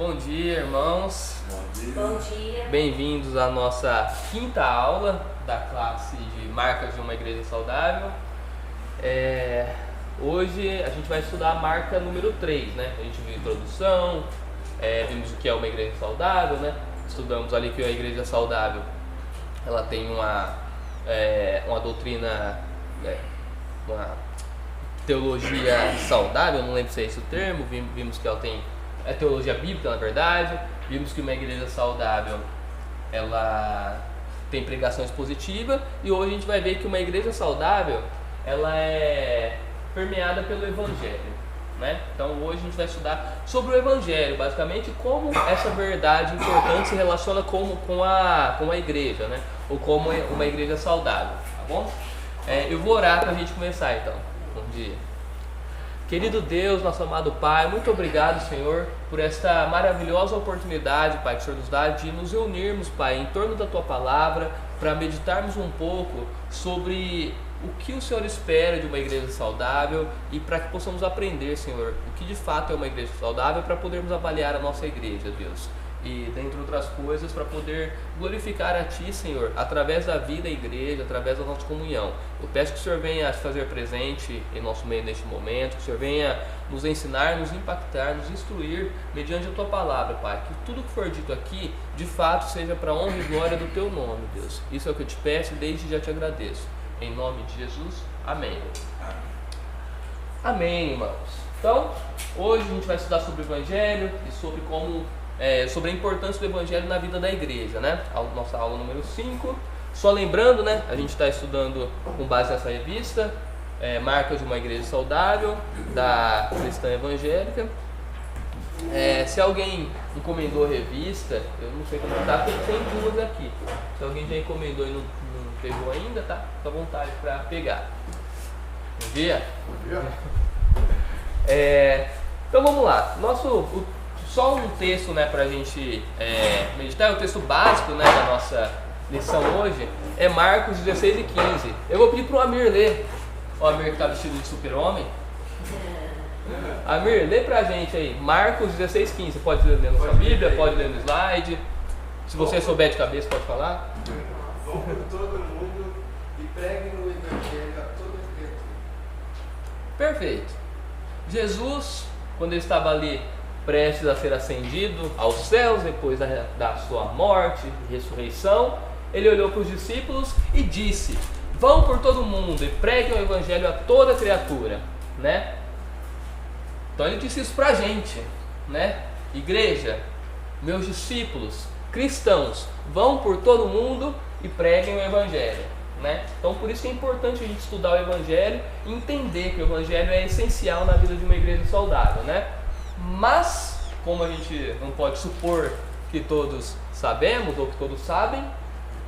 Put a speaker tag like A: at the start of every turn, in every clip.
A: Bom dia, irmãos.
B: Bom dia.
C: Bom dia.
A: Bem-vindos à nossa quinta aula da classe de marcas de uma igreja saudável. Hoje a gente vai estudar a marca número 3, né? A gente viu a introdução, vimos o que é uma igreja saudável, né? Estudamos ali que a igreja saudável ela tem uma doutrina, uma teologia saudável, não lembro se é esse o termo. Vimos que ela tem teologia bíblica, na verdade. Vimos que uma igreja saudável ela tem pregação expositiva, e hoje a gente vai ver que uma igreja saudável ela é permeada pelo evangelho, né? Então hoje a gente vai estudar sobre o evangelho, basicamente como essa verdade importante se relaciona com a igreja, né? Ou como uma igreja saudável, tá bom? Eu vou orar para a gente começar então. Bom dia. Querido Deus, nosso amado Pai, muito obrigado, Senhor, por esta maravilhosa oportunidade, Pai, que o Senhor nos dá de nos reunirmos, Pai, em torno da Tua Palavra, para meditarmos um pouco sobre o que o Senhor espera de uma igreja saudável e para que possamos aprender, Senhor, o que de fato é uma igreja saudável, para podermos avaliar a nossa igreja, Deus. E, dentre outras coisas, para poder glorificar a Ti, Senhor, através da vida da igreja, através da nossa comunhão. Eu peço que o Senhor venha se fazer presente em nosso meio neste momento, que o Senhor venha nos ensinar, nos impactar, nos instruir mediante a Tua Palavra, Pai. Que tudo que for dito aqui, de fato, seja para a honra e glória do Teu nome, Deus. Isso é o que eu te peço e desde já te agradeço. Em nome de Jesus, amém. Amém, irmãos. Então, hoje a gente vai estudar sobre o Evangelho e sobre sobre a importância do Evangelho na vida da igreja, né? Nossa aula número 5. Só lembrando, né? A gente está estudando com base nessa revista, Marcas de uma Igreja Saudável, da Cristã Evangélica. Se alguém encomendou a revista, eu não sei como está, tem duas aqui. Se alguém já encomendou e não pegou ainda, tá? Fica à vontade para pegar. Bom dia.
B: Bom dia.
A: Então vamos lá. Só um texto, né, para a gente meditar, o texto básico, né, da nossa lição hoje é Marcos 16 e 15. Eu vou pedir para o Amir ler. O Amir que está vestido de super-homem. Amir, lê para a gente aí, Marcos 16 e 15. Você pode ler na sua Bíblia, pode ler no slide. Se você souber de cabeça, pode falar.
B: Vão por todo mundo e preguem o Evangelho a toda criatura.
A: Perfeito. Jesus, quando ele estava ali prestes a ser ascendido aos céus depois da sua morte e ressurreição, ele olhou para os discípulos e disse: vão por todo mundo e preguem o Evangelho a toda criatura, né? Então ele disse isso para a gente, né? Igreja, meus discípulos, cristãos, vão por todo mundo e preguem o Evangelho, né? Então por isso que é importante a gente estudar o Evangelho e entender que o Evangelho é essencial na vida de uma igreja saudável, né? Mas, como a gente não pode supor que todos sabemos ou que todos sabem,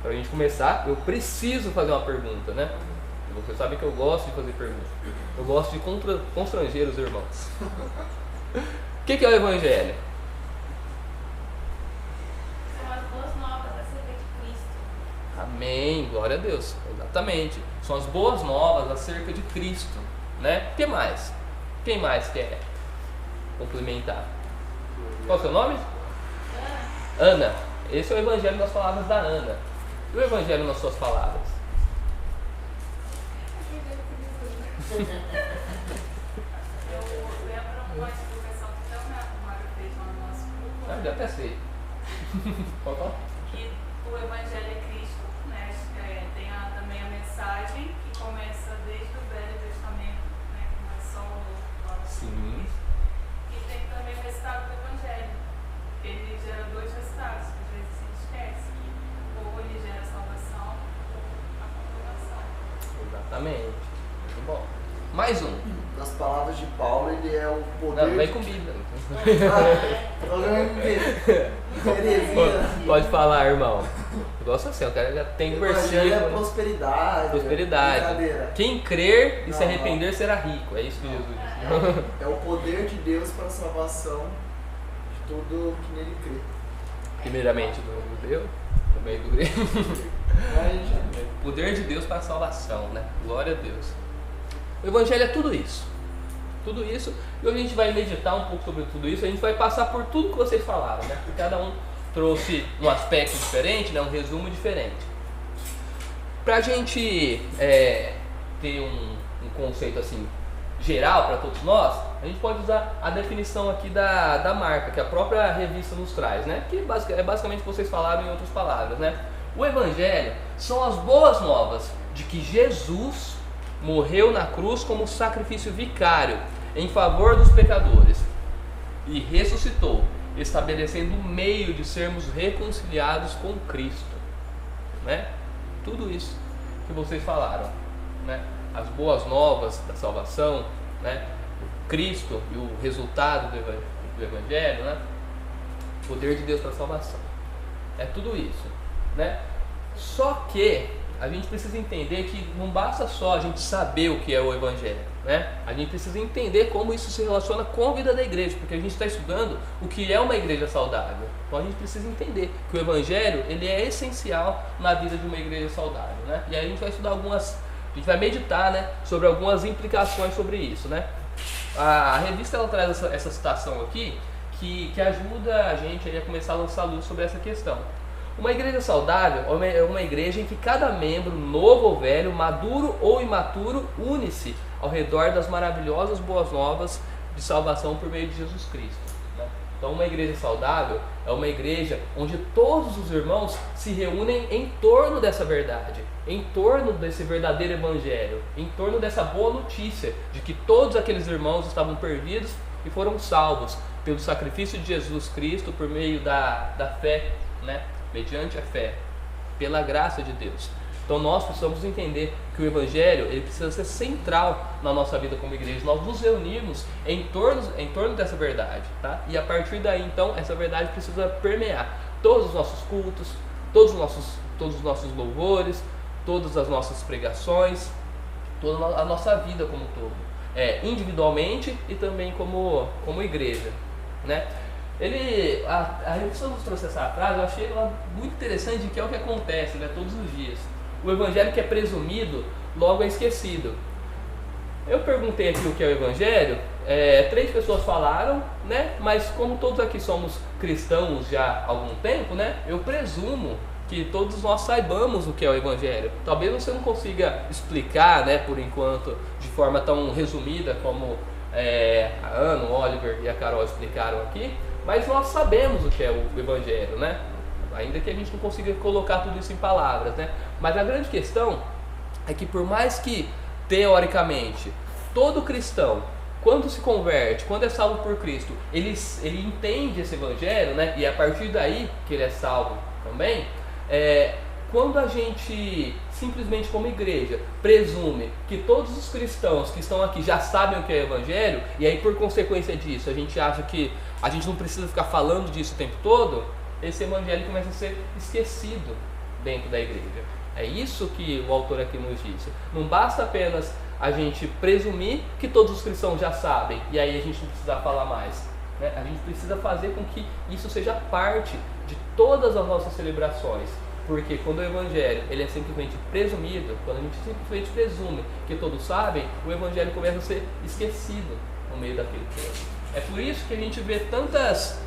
A: para a gente começar, eu preciso fazer uma pergunta, né? Vocês sabem que eu gosto de fazer perguntas. Eu gosto de constranger os irmãos. O que é o Evangelho?
C: São as boas novas acerca de Cristo.
A: Amém, glória a Deus. Exatamente. São as boas novas acerca de Cristo, né? O que mais? Quem mais quer complementar? Qual é o seu nome? Ana. Esse é o Evangelho nas palavras da Ana. E o Evangelho nas suas palavras?
C: Eu lembro uma explicação que tão o Mário fez lá no nosso grupo.
A: Eu até sei. Qual é?
C: Que o Evangelho é Cristo, né? Tem também a mensagem que começa desde o Velho Testamento, né? Que não é só o Novo.
A: Sim.
C: E tem também o resultado do Evangelho. Ele gera dois resultados, que às vezes se esquece. Ou ele gera salvação ou a condenação.
A: Exatamente. Muito bom. Mais um.
B: Nas palavras de Paulo, ele é o poder.
A: Não, vem com Bíblia. Pode falar, irmão. Eu gosto assim, o cara já tem
B: Evangelho é
A: versículo.
B: prosperidade.
A: Prosperidade.
B: Brincadeira.
A: Quem crer e se
B: Aham.
A: arrepender será rico. É isso que Jesus disse.
B: É o poder de Deus para a salvação de todo que nele crê.
A: Primeiramente do judeu, também do grego. Poder de Deus para a salvação, né? Glória a Deus. O Evangelho é tudo isso. Tudo isso, e hoje a gente vai meditar um pouco sobre tudo isso, a gente vai passar por tudo que vocês falaram, né? Porque cada um trouxe um aspecto diferente, né? Um resumo diferente. Para a gente ter um conceito assim geral para todos nós, a gente pode usar a definição aqui da marca, que a própria revista nos traz, né? Que é basicamente o que vocês falaram em outras palavras, né? O Evangelho são as boas novas de que Jesus morreu na cruz como sacrifício vicário em favor dos pecadores e ressuscitou, estabelecendo o meio de sermos reconciliados com Cristo, né? Tudo isso que vocês falaram, né? As boas novas da salvação, né? O Cristo e o resultado do Evangelho, né? O poder de Deus para a salvação. É tudo isso, né? Só que a gente precisa entender que não basta só a gente saber o que é o Evangelho, né? A gente precisa entender como isso se relaciona com a vida da igreja, porque a gente está estudando o que é uma igreja saudável. Então a gente precisa entender que o Evangelho ele é essencial na vida de uma igreja saudável, né? E aí a gente vai estudar a gente vai meditar, né, sobre algumas implicações sobre isso, né? A revista ela traz essa citação aqui que ajuda a gente aí a começar a lançar luz sobre essa questão. Uma igreja saudável é uma igreja em que cada membro, novo ou velho, maduro ou imaturo, une-se ao redor das maravilhosas boas novas de salvação por meio de Jesus Cristo, né? Então uma igreja saudável é uma igreja onde todos os irmãos se reúnem em torno dessa verdade, em torno desse verdadeiro evangelho, em torno dessa boa notícia de que todos aqueles irmãos estavam perdidos e foram salvos pelo sacrifício de Jesus Cristo por meio da fé, né? Mediante a fé, pela graça de Deus. Então nós precisamos entender que o Evangelho ele precisa ser central na nossa vida como igreja. Nós nos reunimos em torno dessa verdade, tá? E a partir daí então essa verdade precisa permear todos os nossos cultos, todos os nossos louvores, todas as nossas pregações, toda a nossa vida como um todo, individualmente e também como igreja, né? A revista nos trouxe essa frase, eu achei ela muito interessante, que é o que acontece, né, todos os dias. O evangelho que é presumido, logo é esquecido. Eu perguntei aqui o que é o evangelho, 3 pessoas falaram, né, mas como todos aqui somos cristãos já há algum tempo, né, eu presumo que todos nós saibamos o que é o evangelho. Talvez você não consiga explicar, né, por enquanto, de forma tão resumida como a Ana, o Oliver e a Carol explicaram aqui, mas nós sabemos o que é o evangelho, né? Ainda que a gente não consiga colocar tudo isso em palavras, né? Mas a grande questão é que por mais que, teoricamente, todo cristão, quando se converte, quando é salvo por Cristo, ele entende esse evangelho, né? E é a partir daí que ele é salvo também, quando a gente simplesmente como igreja presume que todos os cristãos que estão aqui já sabem o que é o evangelho, e aí por consequência disso a gente acha que a gente não precisa ficar falando disso o tempo todo, esse evangelho começa a ser esquecido dentro da igreja. É isso que o autor aqui nos disse. Não basta apenas a gente presumir que todos os cristãos já sabem e aí a gente não precisa falar mais, né? A gente precisa fazer com que isso seja parte de todas as nossas celebrações. Porque quando o evangelho ele é simplesmente presumido, quando a gente simplesmente presume que todos sabem, o evangelho começa a ser esquecido no meio daquele povo. É por isso que a gente vê tantas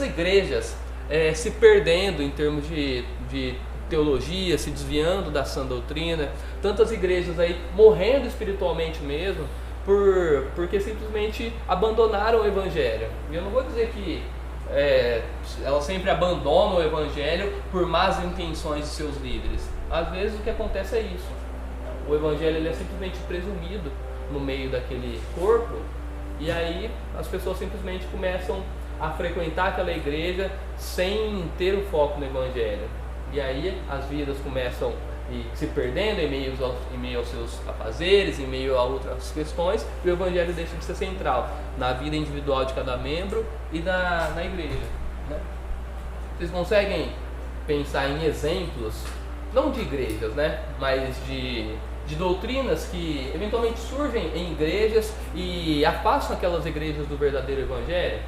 A: igrejas se perdendo em termos de teologia, se desviando da sã doutrina, tantas igrejas aí morrendo espiritualmente mesmo, porque simplesmente abandonaram o evangelho. E eu não vou dizer que elas sempre abandonam o evangelho por más intenções de seus líderes. Às vezes o que acontece é isso. O evangelho ele é simplesmente presumido no meio daquele corpo, e aí as pessoas simplesmente começam a frequentar aquela igreja sem ter o foco no evangelho. E aí as vidas começam se perdendo em meio aos seus afazeres, em meio a outras questões, e o evangelho deixa de ser central na vida individual de cada membro e na igreja, né? Vocês conseguem pensar em exemplos, não de igrejas, né, mas de doutrinas que eventualmente surgem em igrejas e afastam aquelas igrejas do verdadeiro evangelho?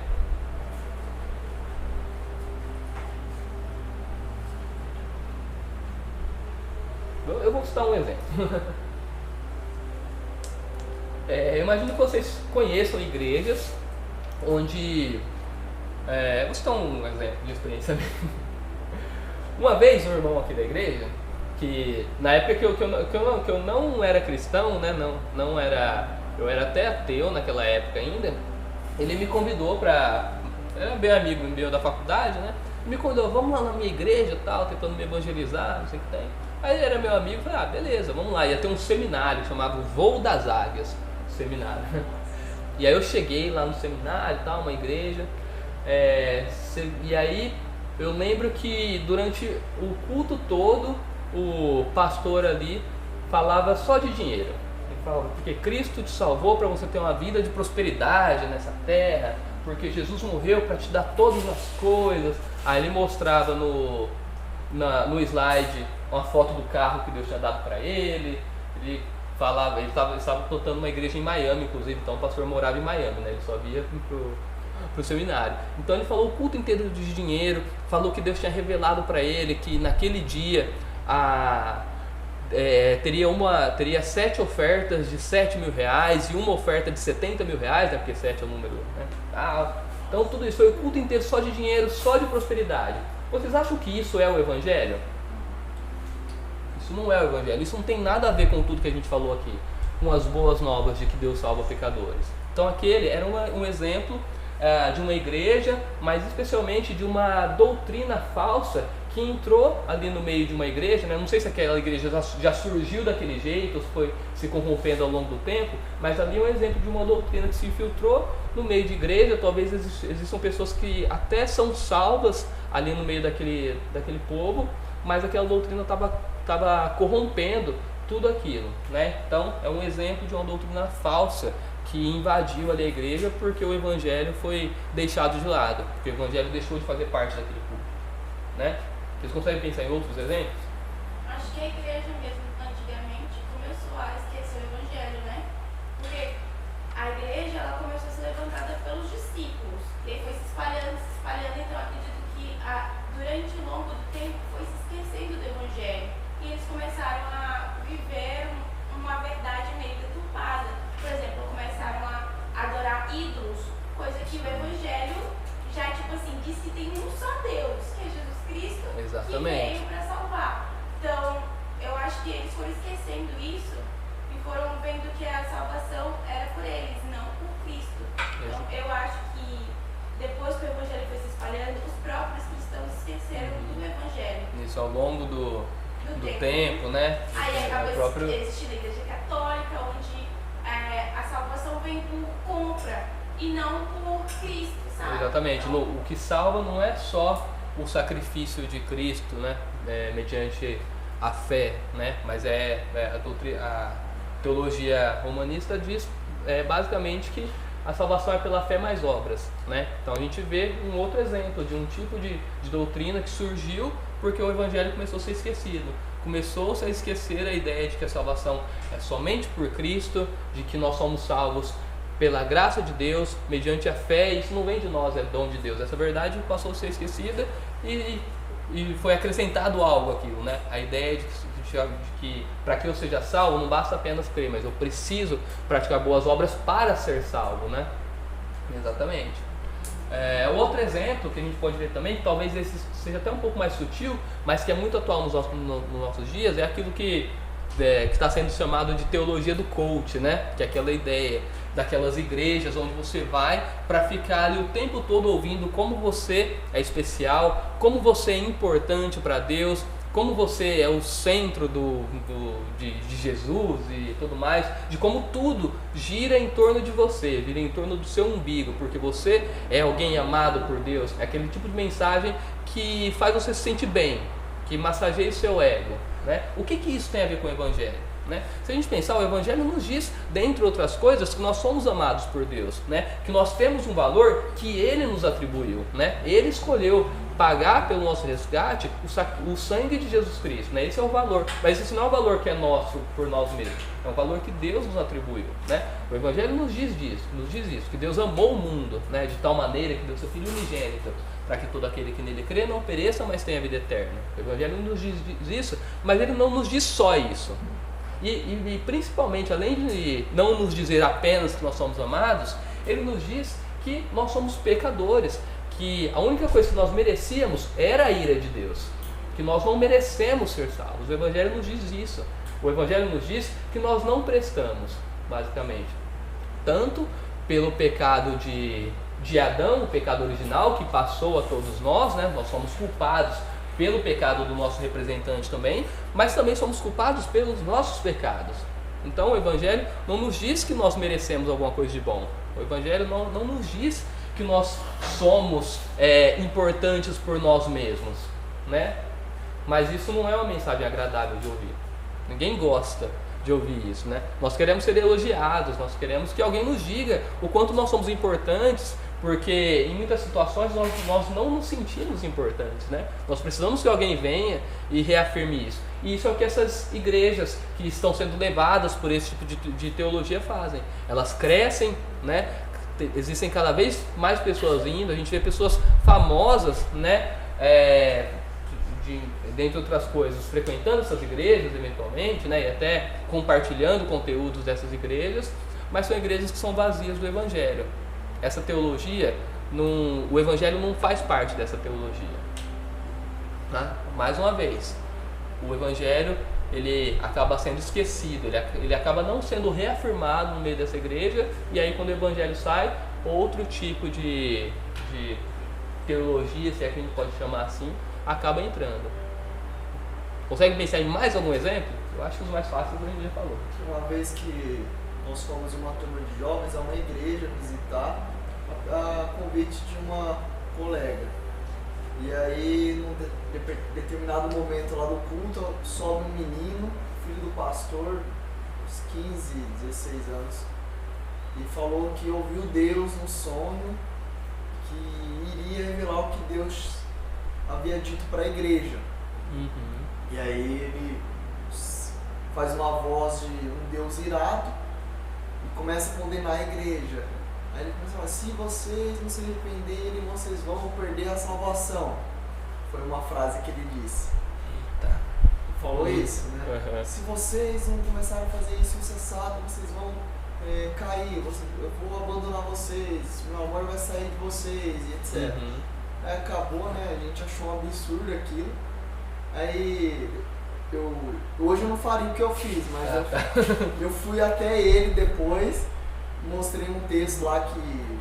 A: Eu vou citar um exemplo. Eu imagino que vocês conheçam igrejas onde... vou citar um exemplo de experiência minha. Uma vez um irmão aqui da igreja, que na época que eu não era cristão, né, não era, eu era até ateu naquela época ainda, ele me convidou para... Era bem amigo meu da faculdade, né? Me convidou, vamos lá na minha igreja e tal, tentando me evangelizar, não sei o que tem. Aí ele era meu amigo, falei, beleza, vamos lá. Ia ter um seminário chamado Voo das Águias, seminário. E aí eu cheguei lá no seminário e tal, uma igreja. E aí eu lembro que durante o culto todo, o pastor ali falava só de dinheiro. Ele falava, porque Cristo te salvou para você ter uma vida de prosperidade nessa terra, porque Jesus morreu para te dar todas as coisas. Aí ele mostrava no slide uma foto do carro que Deus tinha dado para ele. Ele falava, ele estava plantando uma igreja em Miami, inclusive, então o pastor morava em Miami, né? Ele só via pro seminário. Então ele falou o culto inteiro de dinheiro, falou que Deus tinha revelado para ele que naquele dia teria 7 ofertas de R$7.000 e uma oferta de R$70.000, né? Porque 7 é o número, né? Então tudo isso foi o culto inteiro só de dinheiro, só de prosperidade. Vocês acham que isso é o Evangelho? Isso não é o Evangelho, isso não tem nada a ver com tudo que a gente falou aqui, com as boas novas de que Deus salva pecadores. Então aquele era um exemplo de uma igreja, mas especialmente de uma doutrina falsa que entrou ali no meio de uma igreja, né? Não sei se aquela igreja já surgiu daquele jeito, ou foi se corrompendo ao longo do tempo, mas ali é um exemplo de uma doutrina que se infiltrou no meio de igreja. Talvez existam pessoas que até são salvas ali no meio daquele povo, mas aquela doutrina estava corrompendo tudo aquilo, né? Então é um exemplo de uma doutrina falsa que invadiu ali a igreja porque o Evangelho foi deixado de lado, porque o Evangelho deixou de fazer parte daquele culto, né? Vocês conseguem pensar em outros exemplos?
C: Acho que a igreja mesmo, antigamente, começou a esquecer o Evangelho, né? Porque a igreja, ela começou a ser levantada pelos discípulos, e aí foi se espalhando, então acredito que durante o longo do tempo foi se esquecendo do Evangelho, e eles começaram a viver uma verdade meio deturpada. Por exemplo, começaram a adorar ídolos, coisa que o Evangelho já, tipo assim, diz que tem um só Deus, que é Jesus Cristo.
A: Exatamente.
C: Que veio para salvar. Então, eu acho que eles foram esquecendo isso e foram vendo que a salvação era por eles, não por Cristo. Então, eu acho que depois que o Evangelho foi se espalhando, os próprios cristãos esqueceram do Evangelho.
A: Isso ao longo do tempo, né?
C: Aí acaba existindo a igreja católica, onde a salvação vem por compra e não por Cristo, sabe?
A: Exatamente. Então, o que salva não é só o sacrifício de Cristo, né? Mediante a fé, né? Mas a teologia romanista diz basicamente que a salvação é pela fé mais obras, né? Então a gente vê um outro exemplo de um tipo de doutrina que surgiu porque o Evangelho começou a ser esquecido. Começou-se a esquecer a ideia de que a salvação é somente por Cristo, de que nós somos salvos pela graça de Deus, mediante a fé. Isso não vem de nós, é dom de Deus. Essa verdade passou a ser esquecida e foi acrescentado algo àquilo, né? A ideia de que para que eu seja salvo não basta apenas crer, mas eu preciso praticar boas obras para ser salvo, né? Exatamente. Outro exemplo que a gente pode ver também, que talvez esse seja até um pouco mais sutil, mas que é muito atual nos nossos dias, é aquilo que está sendo chamado de teologia do coach, né? Que é aquela ideia daquelas igrejas onde você vai para ficar ali o tempo todo ouvindo como você é especial, como você é importante para Deus, como você é o centro de Jesus e tudo mais, de como tudo gira em torno de você, gira em torno do seu umbigo, porque você é alguém amado por Deus. É aquele tipo de mensagem que faz você se sentir bem, que massageia o seu ego, né? O que isso tem a ver com o Evangelho? Né? Se a gente pensar, o Evangelho nos diz, dentre outras coisas, que nós somos amados por Deus, né? Que nós temos um valor que Ele nos atribuiu, né? Ele escolheu pagar pelo nosso resgate o sangue de Jesus Cristo, né? Esse é o valor, mas esse não é o valor que é nosso por nós mesmos, é um valor que Deus nos atribuiu, né? O Evangelho nos diz isso, que Deus amou o mundo, né? De tal maneira que deu seu Filho unigênito, para que todo aquele que nele crê não pereça, mas tenha vida eterna. O Evangelho nos diz isso, mas ele não nos diz só isso. E principalmente, além de não nos dizer apenas que nós somos amados, ele nos diz que nós somos pecadores, que a única coisa que nós merecíamos era a ira de Deus, que nós não merecemos ser salvos. O Evangelho nos diz isso. O Evangelho nos diz que nós não prestamos, basicamente. Tanto pelo pecado de Adão, o pecado original que passou a todos nós, né? Nós somos culpados pelo pecado do nosso representante também, mas também somos culpados pelos nossos pecados. Então o Evangelho não nos diz que nós merecemos alguma coisa de bom. O Evangelho não nos diz que nós somos importantes por nós mesmos, né? Mas isso não é uma mensagem agradável de ouvir. Ninguém gosta de ouvir isso, né? Nós queremos ser elogiados, nós queremos que alguém nos diga o quanto nós somos importantes, porque em muitas situações nós não nos sentimos importantes, né? Nós precisamos que alguém venha e reafirme isso. E isso é o que essas igrejas que estão sendo levadas por esse tipo de teologia fazem. Elas crescem, né? Existem cada vez mais pessoas indo, a gente vê pessoas famosas, né? Dentre outras coisas, frequentando essas igrejas eventualmente, né? E até compartilhando conteúdos dessas igrejas, mas são igrejas que são vazias do Evangelho. Essa teologia, o Evangelho não faz parte dessa teologia. Né? Mais uma vez, o Evangelho ele acaba sendo esquecido, ele acaba não sendo reafirmado no meio dessa igreja, e aí quando o Evangelho sai, outro tipo de teologia, se é que a gente pode chamar assim, acaba entrando. Consegue pensar em mais algum exemplo? Eu acho que os mais fáceis a gente já falou.
B: Uma vez que nós fomos uma turma de jovens a uma igreja visitar a convite de uma colega. E aí, num determinado momento lá do culto, sobe um menino, filho do pastor, uns 15, 16 anos, e falou que ouviu Deus no sonho, que iria revelar o que Deus havia dito para a igreja.
A: Uhum.
B: E aí ele faz uma voz de um Deus irado e começa a condenar a igreja. Aí ele começa a falar, se vocês não se arrependerem, vocês vão perder a salvação. Foi uma frase que ele disse.
A: Eita.
B: Falou isso, né?
A: Uhum.
B: Se vocês não começarem a fazer isso incessado, vocês vão cair, eu vou abandonar vocês, meu amor vai sair de vocês, e etc.
A: Uhum.
B: Aí acabou, né? A gente achou um absurdo aquilo. Aí hoje eu não faria o que eu fiz, mas eu fui até ele depois, mostrei um texto lá que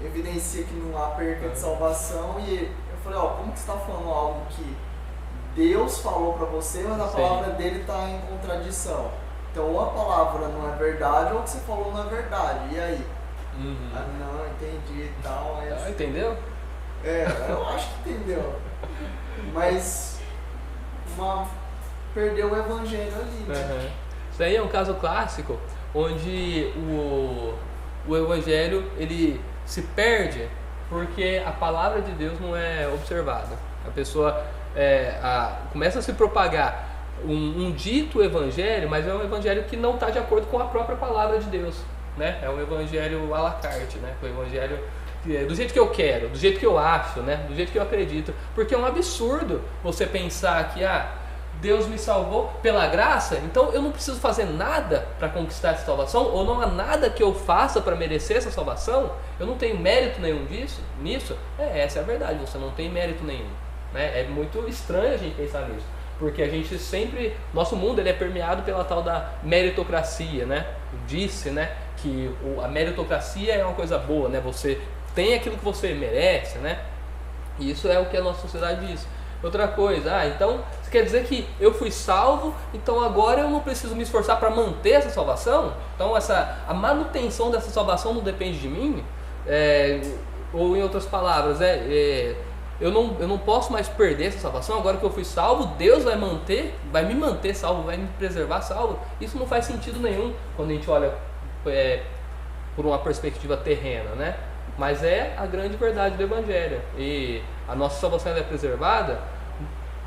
B: evidencia que não há perca de salvação, e eu falei, como que você está falando algo que Deus falou para você, mas a palavra dele está em contradição? Então ou a palavra não é verdade, ou o que você falou não é verdade, e aí?
A: Uhum.
B: Não, entendi e tal. Mas...
A: entendeu?
B: Eu acho que entendeu. Mas perdeu o evangelho ali, né?
A: Uhum. Isso aí é um caso clássico onde o evangelho ele se perde porque a palavra de Deus não é observada. A pessoa começa a se propagar um dito evangelho, mas é um evangelho que não está de acordo com a própria palavra de Deus, né? É um evangelho à la carte, né? O evangelho do jeito que eu quero, do jeito que eu acho, né? Do jeito que eu acredito, porque é um absurdo você pensar que Deus me salvou pela graça, então eu não preciso fazer nada para conquistar essa salvação, ou não há nada que eu faça para merecer essa salvação, eu não tenho mérito nenhum nisso. Essa é a verdade, você não tem mérito nenhum, né? É muito estranho a gente pensar nisso, porque a gente sempre, nosso mundo ele é permeado pela tal da meritocracia, né? Disse, né, que a meritocracia é uma coisa boa, né? Você tem aquilo que você merece, né? E isso é o que a nossa sociedade diz. Outra coisa, então isso quer dizer que eu fui salvo, então agora eu não preciso me esforçar para manter essa salvação? Então a manutenção dessa salvação não depende de mim? Ou em outras palavras, eu não posso mais perder essa salvação, agora que eu fui salvo, Deus vai me manter salvo, vai me preservar salvo? Isso não faz sentido nenhum quando a gente olha por uma perspectiva terrena, né? Mas é a grande verdade do Evangelho. E a nossa salvação é preservada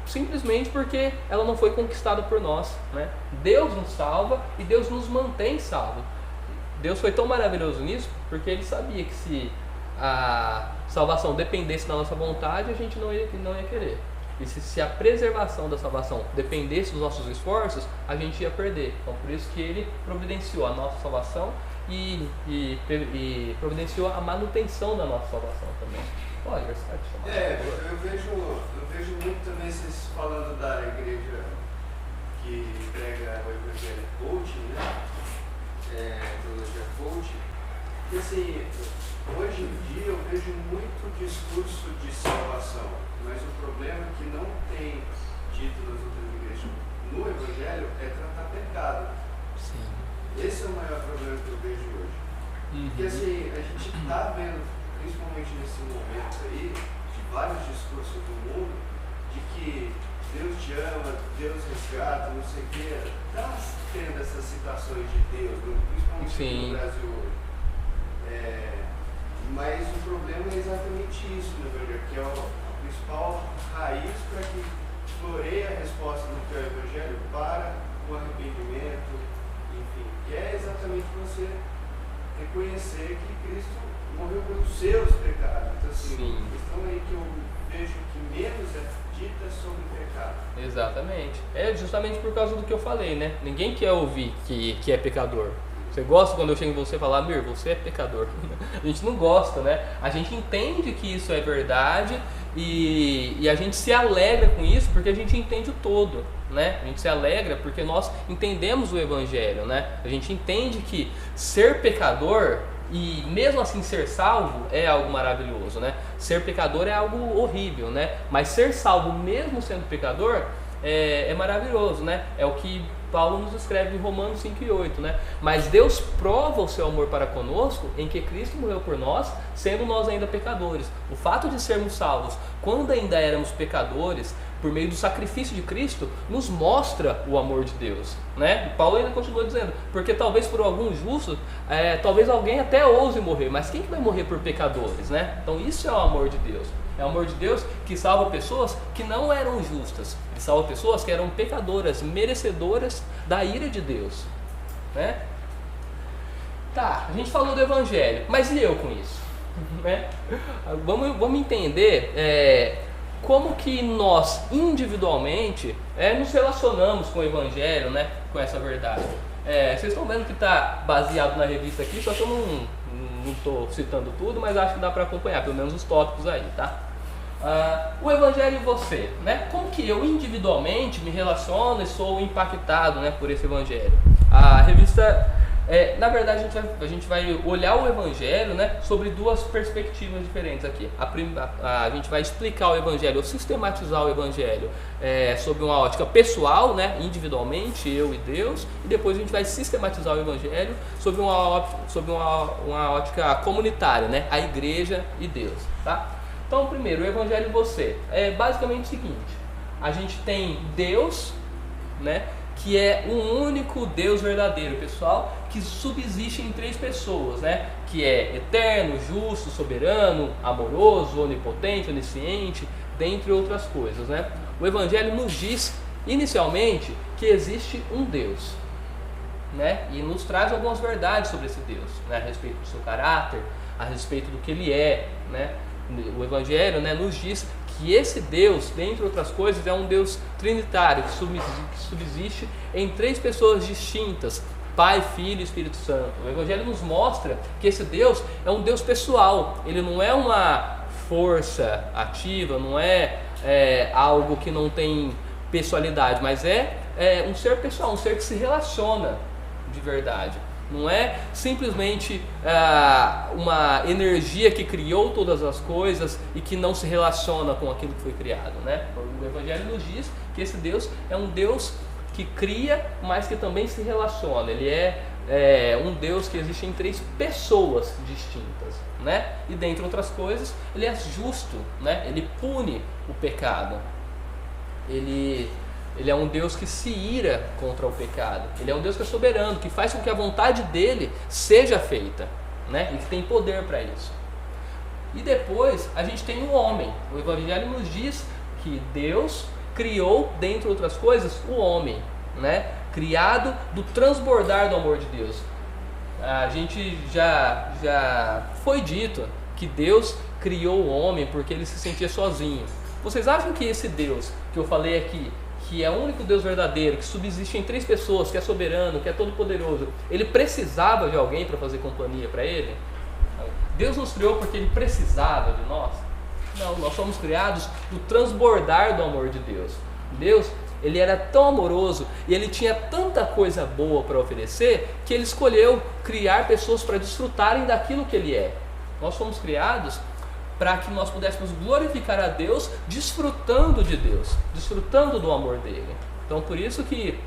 A: simplesmente porque ela não foi conquistada por nós, né? Deus nos salva e Deus nos mantém salvo. Deus foi tão maravilhoso nisso porque Ele sabia que se a salvação dependesse da nossa vontade, a gente não ia querer. E se a preservação da salvação dependesse dos nossos esforços, a gente ia perder. Então por isso que ele providenciou a nossa salvação e providenciou a manutenção da nossa salvação também. Olha, você vai te chamar.
D: Eu vejo muito também vocês falando da igreja que prega o evangelho coaching, né? Teologia coaching. Porque assim, hoje em dia eu vejo muito discurso de salvação, mas o problema que não tem dito nas outras igrejas no evangelho é tratar pecado.
A: Sim.
D: Esse é o maior problema que eu vejo hoje. Porque assim, a gente está vendo, principalmente nesse momento aí, de vários discursos do mundo, de que Deus te ama, Deus resgata, não sei o quê. Está tendo essas citações de Deus, principalmente no Brasil hoje. Mas o problema é exatamente isso, na verdade, que é a principal raiz para que floreie a resposta do que é o Evangelho para o arrependimento, enfim, que é exatamente você reconhecer que Cristo morreu pelos seus pecados. Então, assim, a questão aí que eu vejo que menos é dita sobre o pecado.
A: Exatamente. É justamente por causa do que eu falei, né? Ninguém quer ouvir que é pecador. Você gosta quando eu chego em você e falar, Mir, você é pecador. A gente não gosta, né? A gente entende que isso é verdade e a gente se alegra com isso porque a gente entende o todo, né? A gente se alegra porque nós entendemos o Evangelho, né? A gente entende que ser pecador e mesmo assim ser salvo é algo maravilhoso, né? Ser pecador é algo horrível, né? Mas ser salvo mesmo sendo pecador é maravilhoso, né? É o que Paulo nos escreve em Romanos 5:8, né? Mas Deus prova o seu amor para conosco em que Cristo morreu por nós, sendo nós ainda pecadores. O fato de sermos salvos quando ainda éramos pecadores, por meio do sacrifício de Cristo, nos mostra o amor de Deus, né? E Paulo ainda continua dizendo, porque talvez por alguns justos, talvez alguém até ouse morrer, mas quem que vai morrer por pecadores, né? Então isso é o amor de Deus. É o amor de Deus que salva pessoas que não eram justas. Ele salva pessoas que eram pecadoras, merecedoras da ira de Deus, né? Tá, a gente falou do Evangelho, mas e eu com isso? Né? Vamos entender como que nós individualmente nos relacionamos com o Evangelho, né? Com essa verdade. Vocês estão vendo que está baseado na revista aqui, só que eu não estou citando tudo, mas acho que dá para acompanhar, pelo menos os tópicos aí, tá? O Evangelho e você, né? Como que eu individualmente me relaciono e sou impactado, né, por esse Evangelho? A revista, na verdade, a gente vai olhar o Evangelho, né, sobre duas perspectivas diferentes aqui. A gente vai explicar o Evangelho, ou sistematizar o Evangelho sobre uma ótica pessoal, né, individualmente, eu e Deus, e depois a gente vai sistematizar o Evangelho sobre uma ótica comunitária, né, a igreja e Deus, tá? Então, primeiro, o Evangelho e você. É basicamente o seguinte: a gente tem Deus, né, que é um único Deus verdadeiro, pessoal, que subsiste em três pessoas, né, que é eterno, justo, soberano, amoroso, onipotente, onisciente, dentre outras coisas, né. O Evangelho nos diz, inicialmente, que existe um Deus, né, e nos traz algumas verdades sobre esse Deus, né, a respeito do seu caráter, a respeito do que ele é, né. O Evangelho, né, nos diz que esse Deus, dentre outras coisas, é um Deus trinitário, que subsiste em três pessoas distintas, Pai, Filho e Espírito Santo. O Evangelho nos mostra que esse Deus é um Deus pessoal, ele não é uma força ativa, não é algo que não tem pessoalidade, mas é um ser pessoal, um ser que se relaciona de verdade. Não é simplesmente uma energia que criou todas as coisas e que não se relaciona com aquilo que foi criado, né? O Evangelho nos diz que esse Deus é um Deus que cria, mas que também se relaciona. Ele é um Deus que existe em três pessoas distintas, né? E dentre outras coisas, ele é justo, né? Ele pune o pecado. Ele é um Deus que se ira contra o pecado. Ele é um Deus que é soberano, que faz com que a vontade dele seja feita, né? E que tem poder para isso. E depois a gente tem o homem. O Evangelho nos diz que Deus criou, dentre outras coisas, o homem, né? Criado do transbordar do amor de Deus. A gente já foi dito que Deus criou o homem porque ele se sentia sozinho. Vocês acham que esse Deus que eu falei aqui, que é o único Deus verdadeiro, que subsiste em 3 pessoas, que é soberano, que é todo poderoso, ele precisava de alguém para fazer companhia para ele? Deus nos criou porque ele precisava de nós? Não, nós somos criados no transbordar do amor de Deus. Deus, ele era tão amoroso e ele tinha tanta coisa boa para oferecer que ele escolheu criar pessoas para desfrutarem daquilo que ele é. Nós fomos criados para que nós pudéssemos glorificar a Deus desfrutando de Deus, desfrutando do amor dele. Então por isso que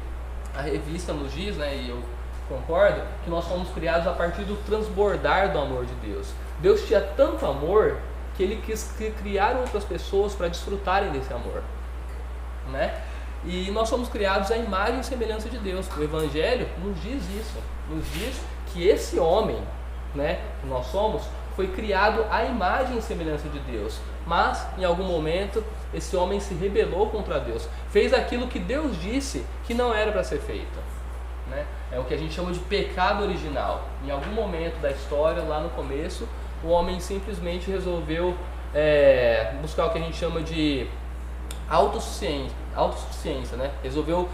A: a revista nos diz, né, e eu concordo, que nós fomos criados a partir do transbordar do amor de Deus. Deus tinha tanto amor que ele quis criar outras pessoas para desfrutarem desse amor, né? E nós somos criados à imagem e semelhança de Deus. O Evangelho nos diz isso, nos diz que esse homem, né, que nós somos, foi criado à imagem e semelhança de Deus, mas em algum momento esse homem se rebelou contra Deus, fez aquilo que Deus disse que não era para ser feito, né? É o que a gente chama de pecado original. Em algum momento da história, lá no começo, o homem simplesmente resolveu buscar o que a gente chama de autossuficiência, né? Resolveu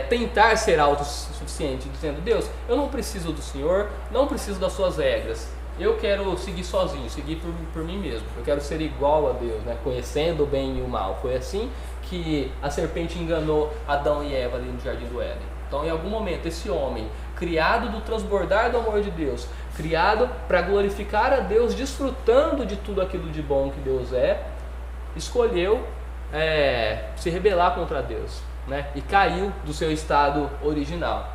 A: tentar ser autossuficiente, dizendo: Deus, eu não preciso do Senhor, não preciso das suas regras, eu quero seguir sozinho, seguir por mim mesmo, eu quero ser igual a Deus, né? Conhecendo o bem e o mal. Foi assim que a serpente enganou Adão e Eva ali no Jardim do Éden. Então, em algum momento, esse homem, criado do transbordar do amor de Deus, criado para glorificar a Deus, desfrutando de tudo aquilo de bom que Deus é, escolheu se rebelar contra Deus, né? E caiu do seu estado original,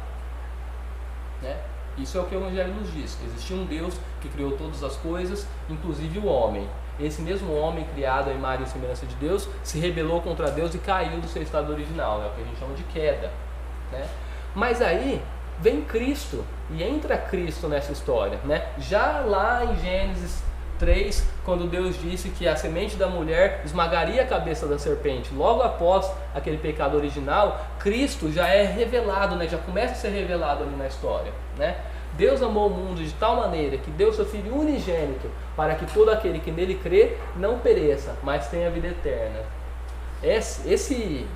A: né? Isso é o que o Evangelho nos diz, que existia um Deus que criou todas as coisas, inclusive o homem. Esse mesmo homem, criado à imagem e semelhança de Deus, se rebelou contra Deus e caiu do seu estado original, é o que a gente chama de queda, né? Mas aí vem Cristo, e entra Cristo nessa história, né? Já lá em Gênesis 3, quando Deus disse que a semente da mulher esmagaria a cabeça da serpente, logo após aquele pecado original, Cristo já é revelado, né? Já começa a ser revelado ali na história, né? Deus amou o mundo de tal maneira que deu seu Filho unigênito para que todo aquele que nele crê não pereça, mas tenha vida eterna. Esse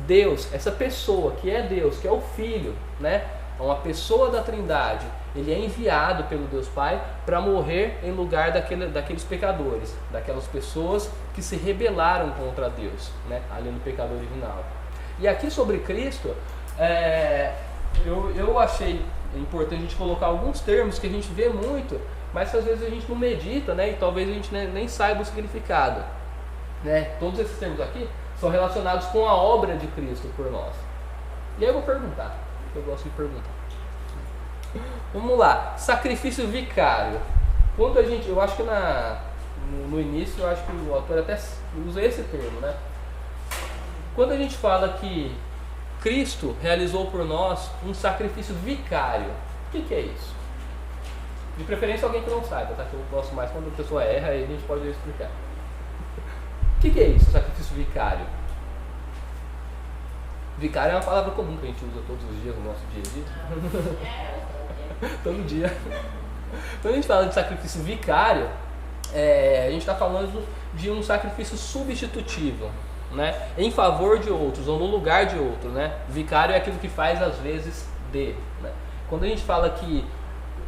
A: Deus, essa pessoa que é Deus, que é o Filho, né? Uma pessoa da Trindade, ele é enviado pelo Deus Pai para morrer em lugar daqueles pecadores, daquelas pessoas que se rebelaram contra Deus, né? Ali no pecado original. E aqui sobre Cristo, eu achei importante a gente colocar alguns termos que a gente vê muito, mas que às vezes a gente não medita, né? E talvez a gente nem saiba o significado, né? Todos esses termos aqui são relacionados com a obra de Cristo por nós. E aí eu vou perguntar, eu gosto de perguntar. Vamos lá, sacrifício vicário. Quando eu acho que no início, eu acho que o autor até usa esse termo, né? Quando a gente fala que Cristo realizou por nós um sacrifício vicário, o que é isso? De preferência alguém que não saiba, tá? Que eu gosto mais quando a pessoa erra, aí a gente pode explicar. O que é isso, sacrifício vicário? Vicário é uma palavra comum que a gente usa todos os dias no nosso dia a dia. Todo dia. Quando a gente fala de sacrifício vicário, a gente está falando de um sacrifício substitutivo, né? Em favor de outros ou no lugar de outro, né? Vicário é aquilo que faz às vezes de, né? Quando a gente fala que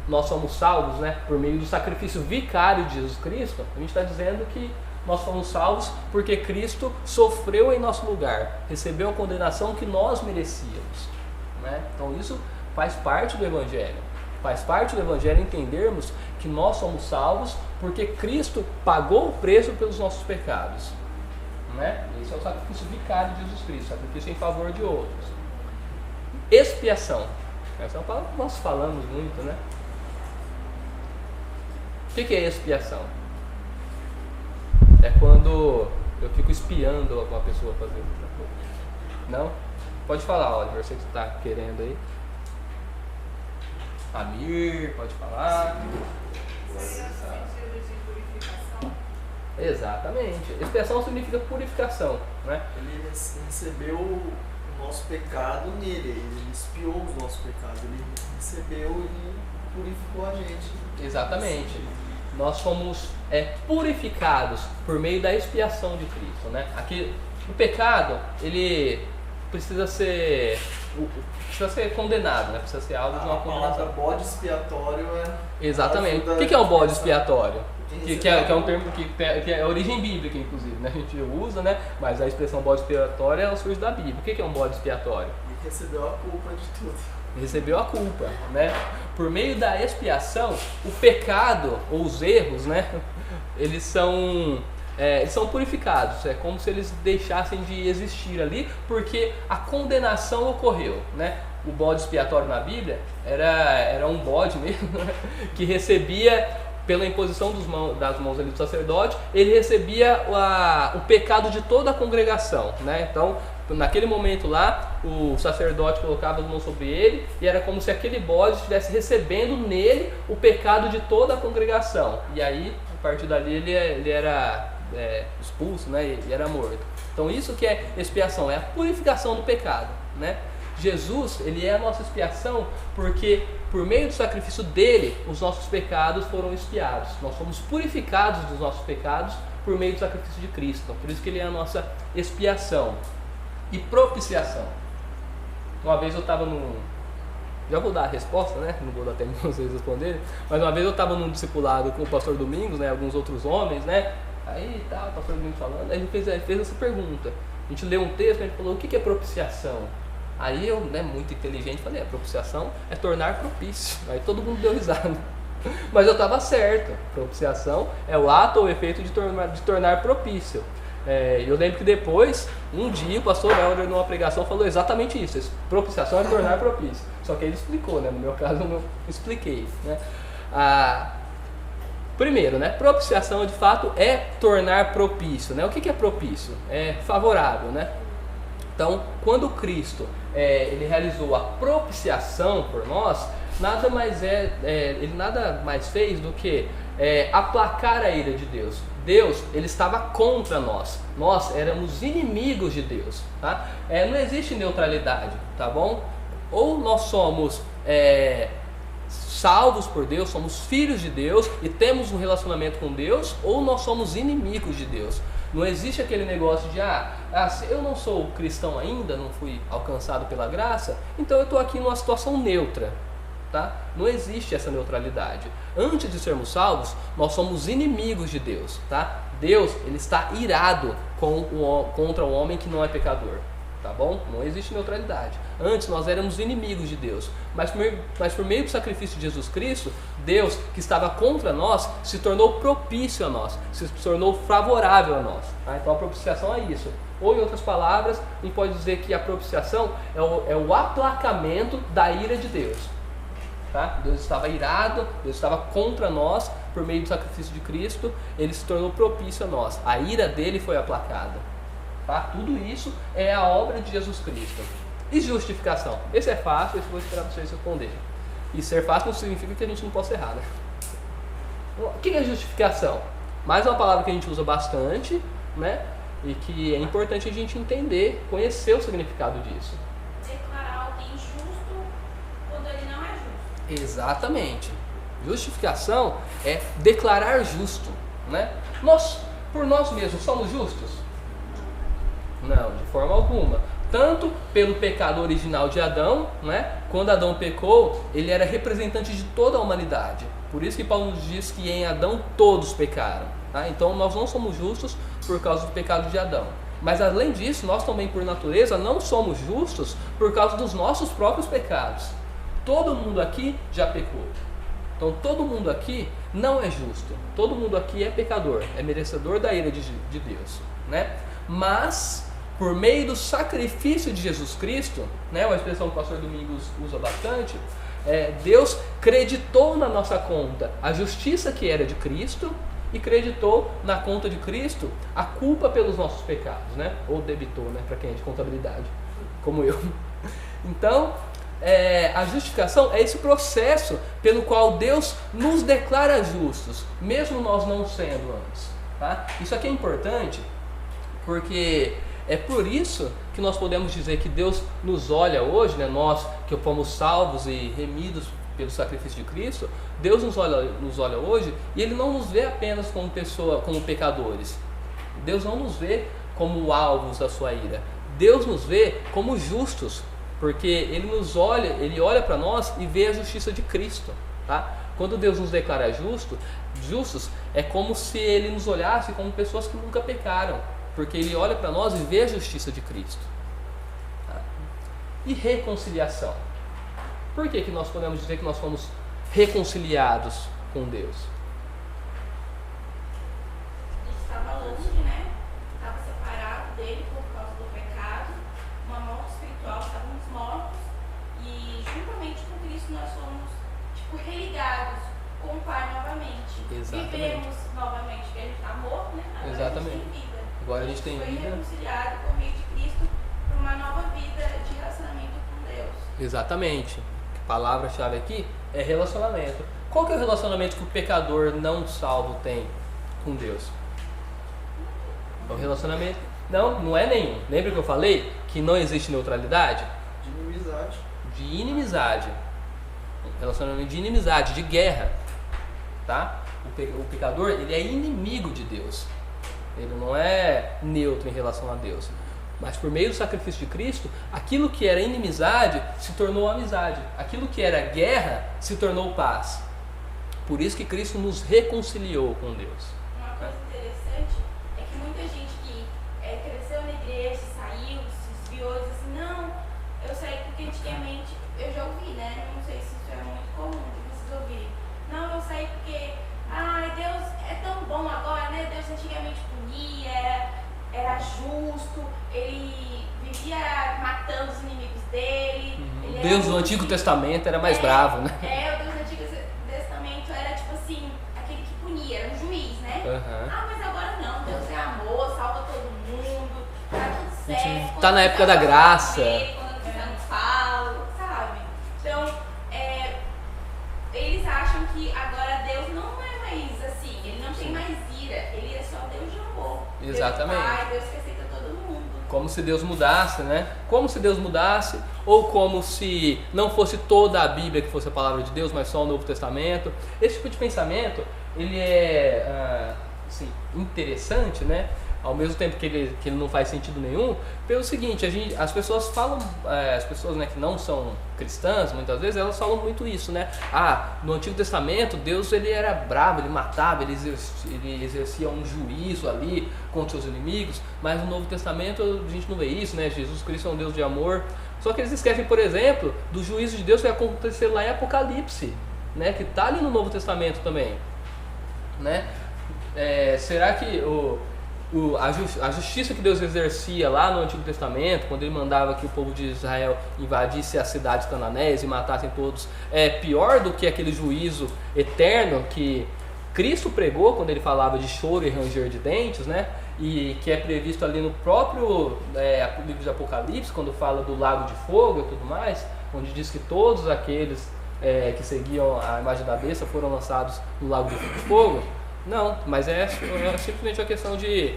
A: nós somos salvos, né, por meio do sacrifício vicário de Jesus Cristo, a gente está dizendo que nós fomos salvos porque Cristo sofreu em nosso lugar, recebeu a condenação que nós merecíamos, né? Então isso faz parte do Evangelho. Faz parte do Evangelho entendermos que nós somos salvos porque Cristo pagou o preço pelos nossos pecados, né? Esse é o sacrifício vicário de Jesus Cristo, sacrifício em favor de outros. Expiação. Essa é uma palavra que nós falamos muito, né? O que é expiação? É quando eu fico espiando uma pessoa fazendo outra coisa. Não? Pode falar, Oliver, você que está querendo aí. Amir, pode falar. Exatamente. Expiação significa purificação, né?
B: Ele recebeu o nosso pecado nele, ele expiou os nossos pecados, ele recebeu e purificou a gente.
A: Exatamente. nós somos purificados por meio da expiação de Cristo, né? Aqui, o pecado, ele precisa ser condenado, né? Precisa ser algo de uma
B: A palavra
A: condenação.
B: bode expiatório
A: Exatamente. O que é um bode expiatório? Que é um termo que é origem bíblica, inclusive, né? A gente usa, né? Mas a expressão bode expiatório ela surge da Bíblia. O que é um bode expiatório?
B: E recebeu a culpa de tudo.
A: Recebeu a culpa, né? Por meio da expiação, o pecado ou os erros, né? Eles são purificados. É como se eles deixassem de existir ali, porque a condenação ocorreu, né? O bode expiatório na Bíblia era um bode mesmo, né? Que recebia, pela imposição das mãos ali do sacerdote, ele recebia o pecado de toda a congregação, né? Então, naquele momento lá, o sacerdote colocava as mãos sobre ele e era como se aquele bode estivesse recebendo nele o pecado de toda a congregação. E aí, a partir dali, ele era expulso, né? E era morto. Então, isso que é expiação, é a purificação do pecado, né? Jesus, ele é a nossa expiação porque por meio do sacrifício dele, os nossos pecados foram expiados. Nós fomos purificados dos nossos pecados por meio do sacrifício de Cristo. Então, por isso que ele é a nossa expiação e propiciação. Uma vez eu estava já vou dar a resposta, né? Não vou dar tempo para vocês responderem. Mas uma vez eu estava num discipulado com o pastor Domingos, né? Alguns outros homens, né? Aí tá, o pastor Domingos falando, aí ele fez essa pergunta. A gente leu um texto, a gente falou, o que é propiciação? Aí eu, né, muito inteligente, falei, a propiciação é tornar propício. Aí todo mundo deu risada. Mas eu estava certo. Propiciação é o ato ou efeito de tornar propício. Eu lembro que depois, um dia, o pastor Helder, numa pregação, falou exatamente isso. Propiciação é tornar propício. Só que ele explicou, né? No meu caso, eu não expliquei, né? Primeiro, né? Propiciação, de fato, é tornar propício, né? O que é propício? É favorável, né? Então, quando Cristo ele realizou a propiciação por nós, ele nada mais fez do que aplacar a ira de Deus. Deus, ele estava contra nós. Nós éramos inimigos de Deus, tá? Não existe neutralidade, tá bom? Ou nós somos salvos por Deus, somos filhos de Deus e temos um relacionamento com Deus, ou nós somos inimigos de Deus. Não existe aquele negócio de se eu não sou cristão ainda, não fui alcançado pela graça, então eu estou aqui numa situação neutra, tá? Não existe essa neutralidade. Antes de sermos salvos, nós somos inimigos de Deus, tá? Deus, ele está irado contra o homem que não é pecador, tá bom? Não existe neutralidade. Antes nós éramos inimigos de Deus, mas por meio do sacrifício de Jesus Cristo, Deus, que estava contra nós, se tornou propício a nós, se tornou favorável a nós, tá? Então a propiciação é isso. Ou em outras palavras, a gente pode dizer que a propiciação é o aplacamento da ira de Deus, tá? Deus estava irado, Deus estava contra nós, por meio do sacrifício de Cristo, ele se tornou propício a nós, a ira dele foi aplacada, tá? Tudo isso é a obra de Jesus Cristo. E justificação? Esse é fácil, esse eu vou esperar vocês responderem. E ser fácil não significa que a gente não possa errar, né? O que é justificação? Mais uma palavra que a gente usa bastante, né? E que é importante a gente entender, conhecer o significado disso.
C: Declarar alguém justo quando ele não é justo.
A: Exatamente. Justificação é declarar justo, né? Nós, por nós mesmos, somos justos? Não, de forma alguma. Tanto pelo pecado original de Adão, né? Quando Adão pecou, ele era representante de toda a humanidade. Por isso que Paulo nos diz que em Adão todos pecaram, tá? Então nós não somos justos por causa do pecado de Adão. Mas além disso, nós também por natureza não somos justos por causa dos nossos próprios pecados. Todo mundo aqui já pecou. Então todo mundo aqui não é justo. Todo mundo aqui é pecador, é merecedor da ira de Deus, né? Mas por meio do sacrifício de Jesus Cristo, né, uma expressão que o pastor Domingos usa bastante, Deus creditou na nossa conta a justiça que era de Cristo e creditou na conta de Cristo a culpa pelos nossos pecados, né? Ou debitou, né, para quem é de contabilidade, como eu. Então, a justificação é esse processo pelo qual Deus nos declara justos, mesmo nós não sendo antes, tá? Isso aqui é importante porque é por isso que nós podemos dizer que Deus nos olha hoje, né? Nós que fomos salvos e remidos pelo sacrifício de Cristo, Deus nos olha hoje e Ele não nos vê apenas como como pecadores. Deus não nos vê como alvos da sua ira. Deus nos vê como justos, porque Ele olha para nós e vê a justiça de Cristo, tá? Quando Deus nos declara justos, é como se Ele nos olhasse como pessoas que nunca pecaram, porque Ele olha para nós e vê a justiça de Cristo. Tá? E reconciliação. Por que nós podemos dizer que nós fomos reconciliados com Deus?
C: A gente estava longe, né? Estava separado dele por causa do pecado, uma morte espiritual, estávamos mortos, e juntamente com Cristo nós fomos religados com o Pai novamente.
A: Exatamente.
C: Vivemos novamente, porque a gente está morto, né? Agora
A: Exatamente.
C: a gente tem vida.
A: Agora a gente tem
C: foi
A: vida.
C: reconciliado por meio de Cristo para uma nova vida de relacionamento com Deus.
A: Exatamente. A palavra-chave aqui é relacionamento. Qual que é o relacionamento que o pecador não salvo tem com Deus? É um relacionamento... Não é nenhum. Lembra que eu falei que não existe neutralidade?
B: De inimizade.
A: De inimizade. Relacionamento de inimizade, de guerra, tá? O pecador, ele é inimigo de Deus. Ele não é neutro em relação a Deus. Mas por meio do sacrifício de Cristo, aquilo que era inimizade se tornou amizade. Aquilo que era guerra se tornou paz. Por isso que Cristo nos reconciliou com Deus.
C: Uma coisa interessante é que muita gente que cresceu na igreja, saiu, se desviou, diz assim, não, eu saí porque antigamente, eu já ouvi, né? Não sei se isso é muito comum de vocês ouvirem. Não, eu saí porque, Deus é tão bom agora, né? Deus antigamente punia, era justo, ele vivia matando os inimigos dele.
A: O Deus do Antigo Testamento era mais bravo, né?
C: O Deus do Antigo Testamento era tipo assim, aquele que punia, era um juiz, né? Mas agora não, Deus é amor, salva todo mundo, tá tudo certo.
A: Tá na época da graça.
C: Quando eu não falo, sabe? Então, eles acham que agora Deus não é mais assim, ele não tem mais ira, ele é só Deus de amor.
A: Exatamente.
C: Deus Pai, Deus que aceita todo mundo.
A: Como se Deus mudasse, né? Como se Deus mudasse, ou como se não fosse toda a Bíblia que fosse a palavra de Deus, mas só o Novo Testamento. Esse tipo de pensamento, ele é assim, interessante, né? Ao mesmo tempo que ele não faz sentido nenhum, pelo seguinte, as pessoas falam, as pessoas, né, que não são cristãs, muitas vezes, elas falam muito isso, né? No Antigo Testamento, Deus ele era bravo, ele matava, ele exercia um juízo ali contra seus inimigos, mas no Novo Testamento a gente não vê isso, né? Jesus Cristo é um Deus de amor. Só que eles esquecem, por exemplo, do juízo de Deus que vai acontecer lá em Apocalipse, né? Que está ali no Novo Testamento também, né? Será que a justiça que Deus exercia lá no Antigo Testamento, quando ele mandava que o povo de Israel invadisse as cidades cananéias e matassem todos, é pior do que aquele juízo eterno que Cristo pregou quando ele falava de choro e ranger de dentes, né? E que é previsto ali no próprio livro de Apocalipse, quando fala do lago de fogo e tudo mais, onde diz que todos aqueles que seguiam a imagem da besta foram lançados no lago de fogo. Não, mas é simplesmente uma questão de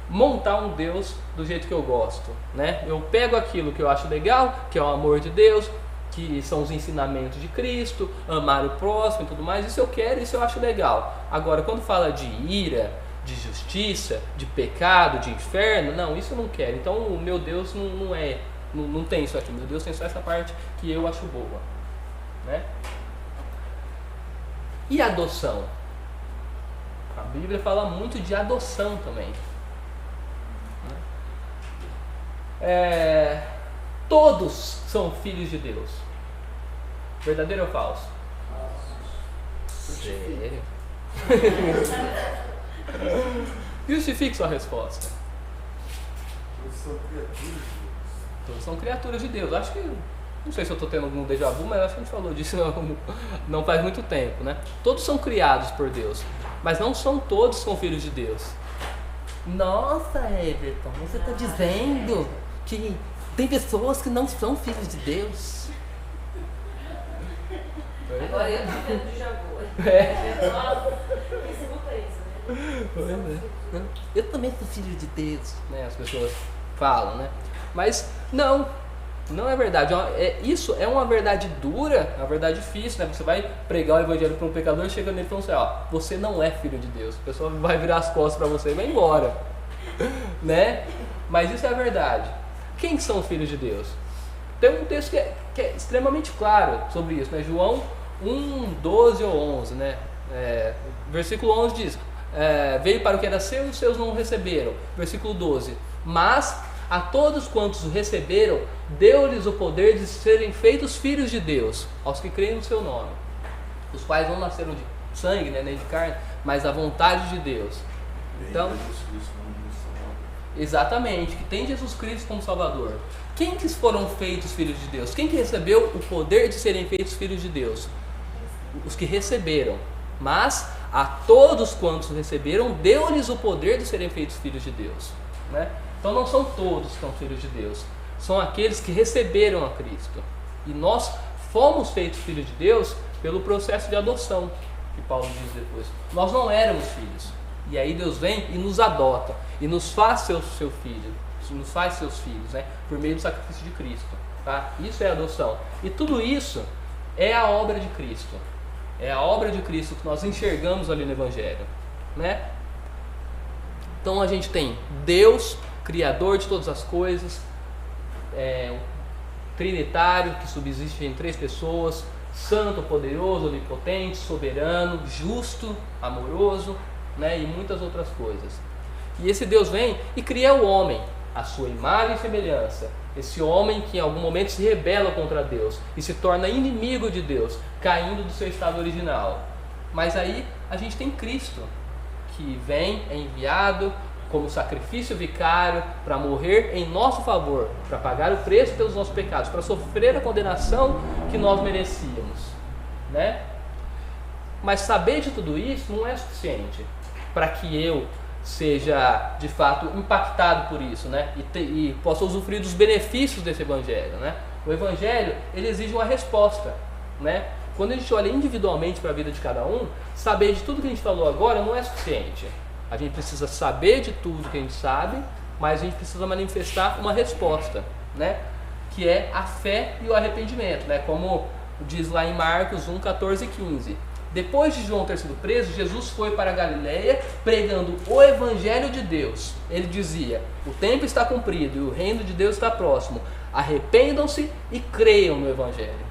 A: montar um Deus do jeito que eu gosto, né? Eu pego aquilo que eu acho legal, que é o amor de Deus, que são os ensinamentos de Cristo, amar o próximo e tudo mais, isso eu quero, isso eu acho legal. Agora, quando fala de ira, de justiça, de pecado, de inferno, não, isso eu não quero. Então o meu Deus não tem isso aqui, meu Deus tem só essa parte que eu acho boa, né? E adoção? A Bíblia fala muito de adoção também. Todos são filhos de Deus. Verdadeiro ou falso? Sério? Justifique sua resposta. Todos são criaturas de Deus. Acho que... Não sei se eu estou tendo algum déjà vu, mas acho que a gente falou disso não faz muito tempo, né? Todos são criados por Deus, mas não são todos são filhos de Deus. Nossa, Everton, você está dizendo que tem pessoas que não são filhos de Deus?
E: Agora eu estou vendo déjà vu.
A: Eu também sou filho de Deus, né? As pessoas falam, né? Mas não. Não é verdade. Isso é uma verdade dura, é uma verdade difícil, né? Você vai pregar o evangelho para um pecador e chega nele e fala assim, ó, você não é filho de Deus. A pessoa vai virar as costas para você e vai embora. Né? Mas isso é a verdade. Quem são os filhos de Deus? Tem um texto que é extremamente claro sobre isso, né? João 1, 12 ou 11, né? Versículo 11 diz, veio para o que era seu e os seus não o receberam. Versículo 12, mas a todos quantos o receberam, deu-lhes o poder de serem feitos filhos de Deus, aos que creem no seu nome, os quais não nasceram de sangue, né, nem de carne, mas a vontade de Deus. Então, exatamente, que tem Jesus Cristo como Salvador. Quem que foram feitos filhos de Deus? Quem que recebeu o poder de serem feitos filhos de Deus? Os que receberam. Mas a todos quantos receberam, deu-lhes o poder de serem feitos filhos de Deus, né? Então não são todos que são filhos de Deus, são aqueles que receberam a Cristo. E nós fomos feitos filhos de Deus pelo processo de adoção, que Paulo diz depois. Nós não éramos filhos. E aí Deus vem e nos adota, e nos faz seu filho, nos faz seus filhos, né? Por meio do sacrifício de Cristo. Tá? Isso é adoção. E tudo isso é a obra de Cristo. É a obra de Cristo que nós enxergamos ali no Evangelho, né? Então a gente tem Deus, Criador de todas as coisas, um Trinitário que subsiste em 3 pessoas, Santo, Poderoso, Onipotente, Soberano, Justo, Amoroso, né? E muitas outras coisas. E esse Deus vem e cria o homem, a sua imagem e semelhança. Esse homem que em algum momento se rebela contra Deus e se torna inimigo de Deus, caindo do seu estado original. Mas aí a gente tem Cristo, que vem, é enviado como sacrifício vicário para morrer em nosso favor, para pagar o preço pelos nossos pecados, para sofrer a condenação que nós merecíamos, né? Mas saber de tudo isso não é suficiente para que eu seja de fato impactado por isso, né? E possa usufruir dos benefícios desse evangelho, né? O evangelho, ele exige uma resposta, né? Quando a gente olha individualmente para a vida de cada um, saber de tudo que a gente falou agora não é suficiente. A gente precisa saber de tudo que a gente sabe, mas a gente precisa manifestar uma resposta, né? Que é a fé e o arrependimento, né? Como diz lá em Marcos 1, 14 e 15. Depois de João ter sido preso, Jesus foi para a Galileia pregando o Evangelho de Deus. Ele dizia, o tempo está cumprido e o reino de Deus está próximo. Arrependam-se e creiam no Evangelho.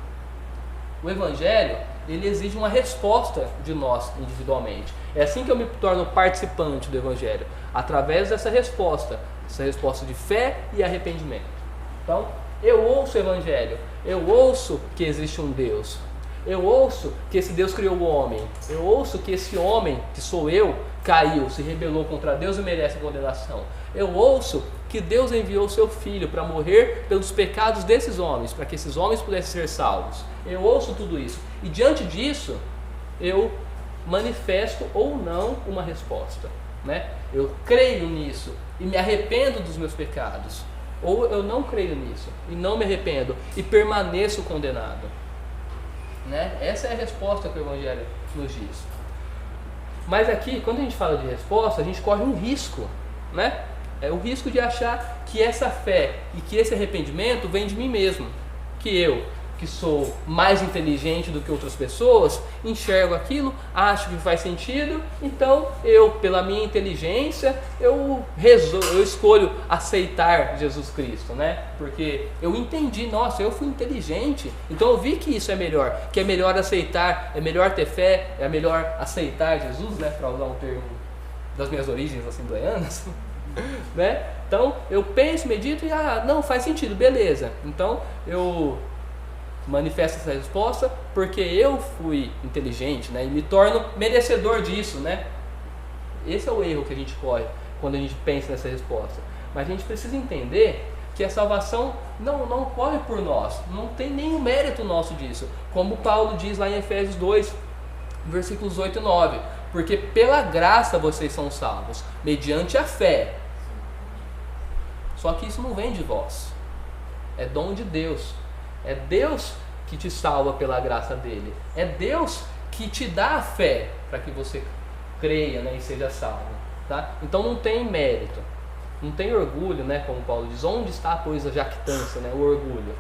A: O Evangelho, ele exige uma resposta de nós individualmente. É assim que eu me torno participante do Evangelho, através dessa resposta de fé e arrependimento. Então, eu ouço o Evangelho, eu ouço que existe um Deus, eu ouço que esse Deus criou o homem, eu ouço que esse homem, que sou eu, caiu, se rebelou contra Deus e merece condenação. Eu ouço que Deus enviou o seu Filho para morrer pelos pecados desses homens, para que esses homens pudessem ser salvos. Eu ouço tudo isso. E diante disso, eu manifesto ou não uma resposta, né? Eu creio nisso e me arrependo dos meus pecados. Ou eu não creio nisso e não me arrependo e permaneço condenado, né? Essa é a resposta que o Evangelho nos diz. Mas aqui, quando a gente fala de resposta, a gente corre um risco, né? É o risco de achar que essa fé e que esse arrependimento vem de mim mesmo. Que eu, que sou mais inteligente do que outras pessoas, enxergo aquilo, acho que faz sentido, então eu, pela minha inteligência, eu escolho aceitar Jesus Cristo, né? Porque eu entendi, nossa, eu fui inteligente, então eu vi que isso é melhor, que é melhor aceitar, é melhor ter fé, é melhor aceitar Jesus, né? Para usar um termo das minhas origens assembleianas. Né? Então eu penso, medito e não, faz sentido, beleza. Então eu manifesto essa resposta porque eu fui inteligente, né? E me torno merecedor disso, né? Esse é o erro que a gente corre quando a gente pensa nessa resposta. Mas a gente precisa entender que a salvação não ocorre por nós, não tem nenhum mérito nosso disso, como Paulo diz lá em Efésios 2, versículos 8 e 9, porque pela graça vocês são salvos, mediante a fé. Só que isso não vem de vós, é dom de Deus. É Deus que te salva pela graça dele. É Deus que te dá a fé para que você creia, né, e seja salvo. Tá? Então não tem mérito. não tem orgulho, né, como Paulo diz, onde está, pois, a jactância, né, o orgulho?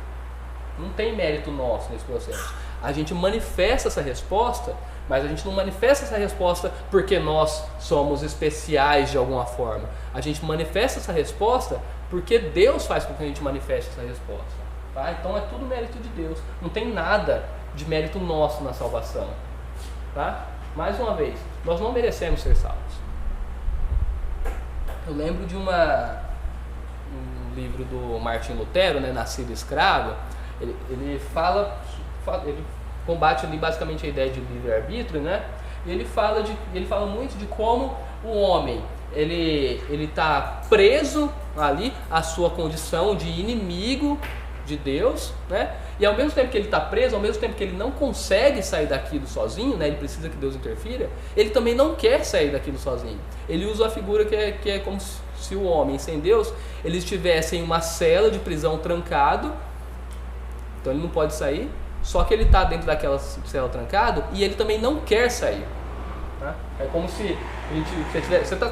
A: Não tem mérito nosso nesse processo. A gente manifesta essa resposta, mas a gente não manifesta essa resposta porque nós somos especiais de alguma forma. A gente manifesta essa resposta porque Deus faz com que a gente manifeste essa resposta. Tá? Então é tudo mérito de Deus. Não tem nada de mérito nosso na salvação. Tá? Mais uma vez, nós não merecemos ser salvos. Eu lembro de um livro do Martim Lutero, né, Nascido Escravo. Ele combate ali basicamente a ideia de livre-arbítrio, né? E ele fala muito de como o homem ele está preso ali à sua condição de inimigo de Deus, né? E ao mesmo tempo que ele está preso, ao mesmo tempo que ele não consegue sair daquilo sozinho, né? Ele precisa que Deus interfira, ele também não quer sair daquilo sozinho. Ele usa a figura que é como se o homem sem Deus, eles estivessem em uma cela de prisão trancado, então ele não pode sair, só que ele está dentro daquela cela trancado e ele também não quer sair. Tá? É como se você está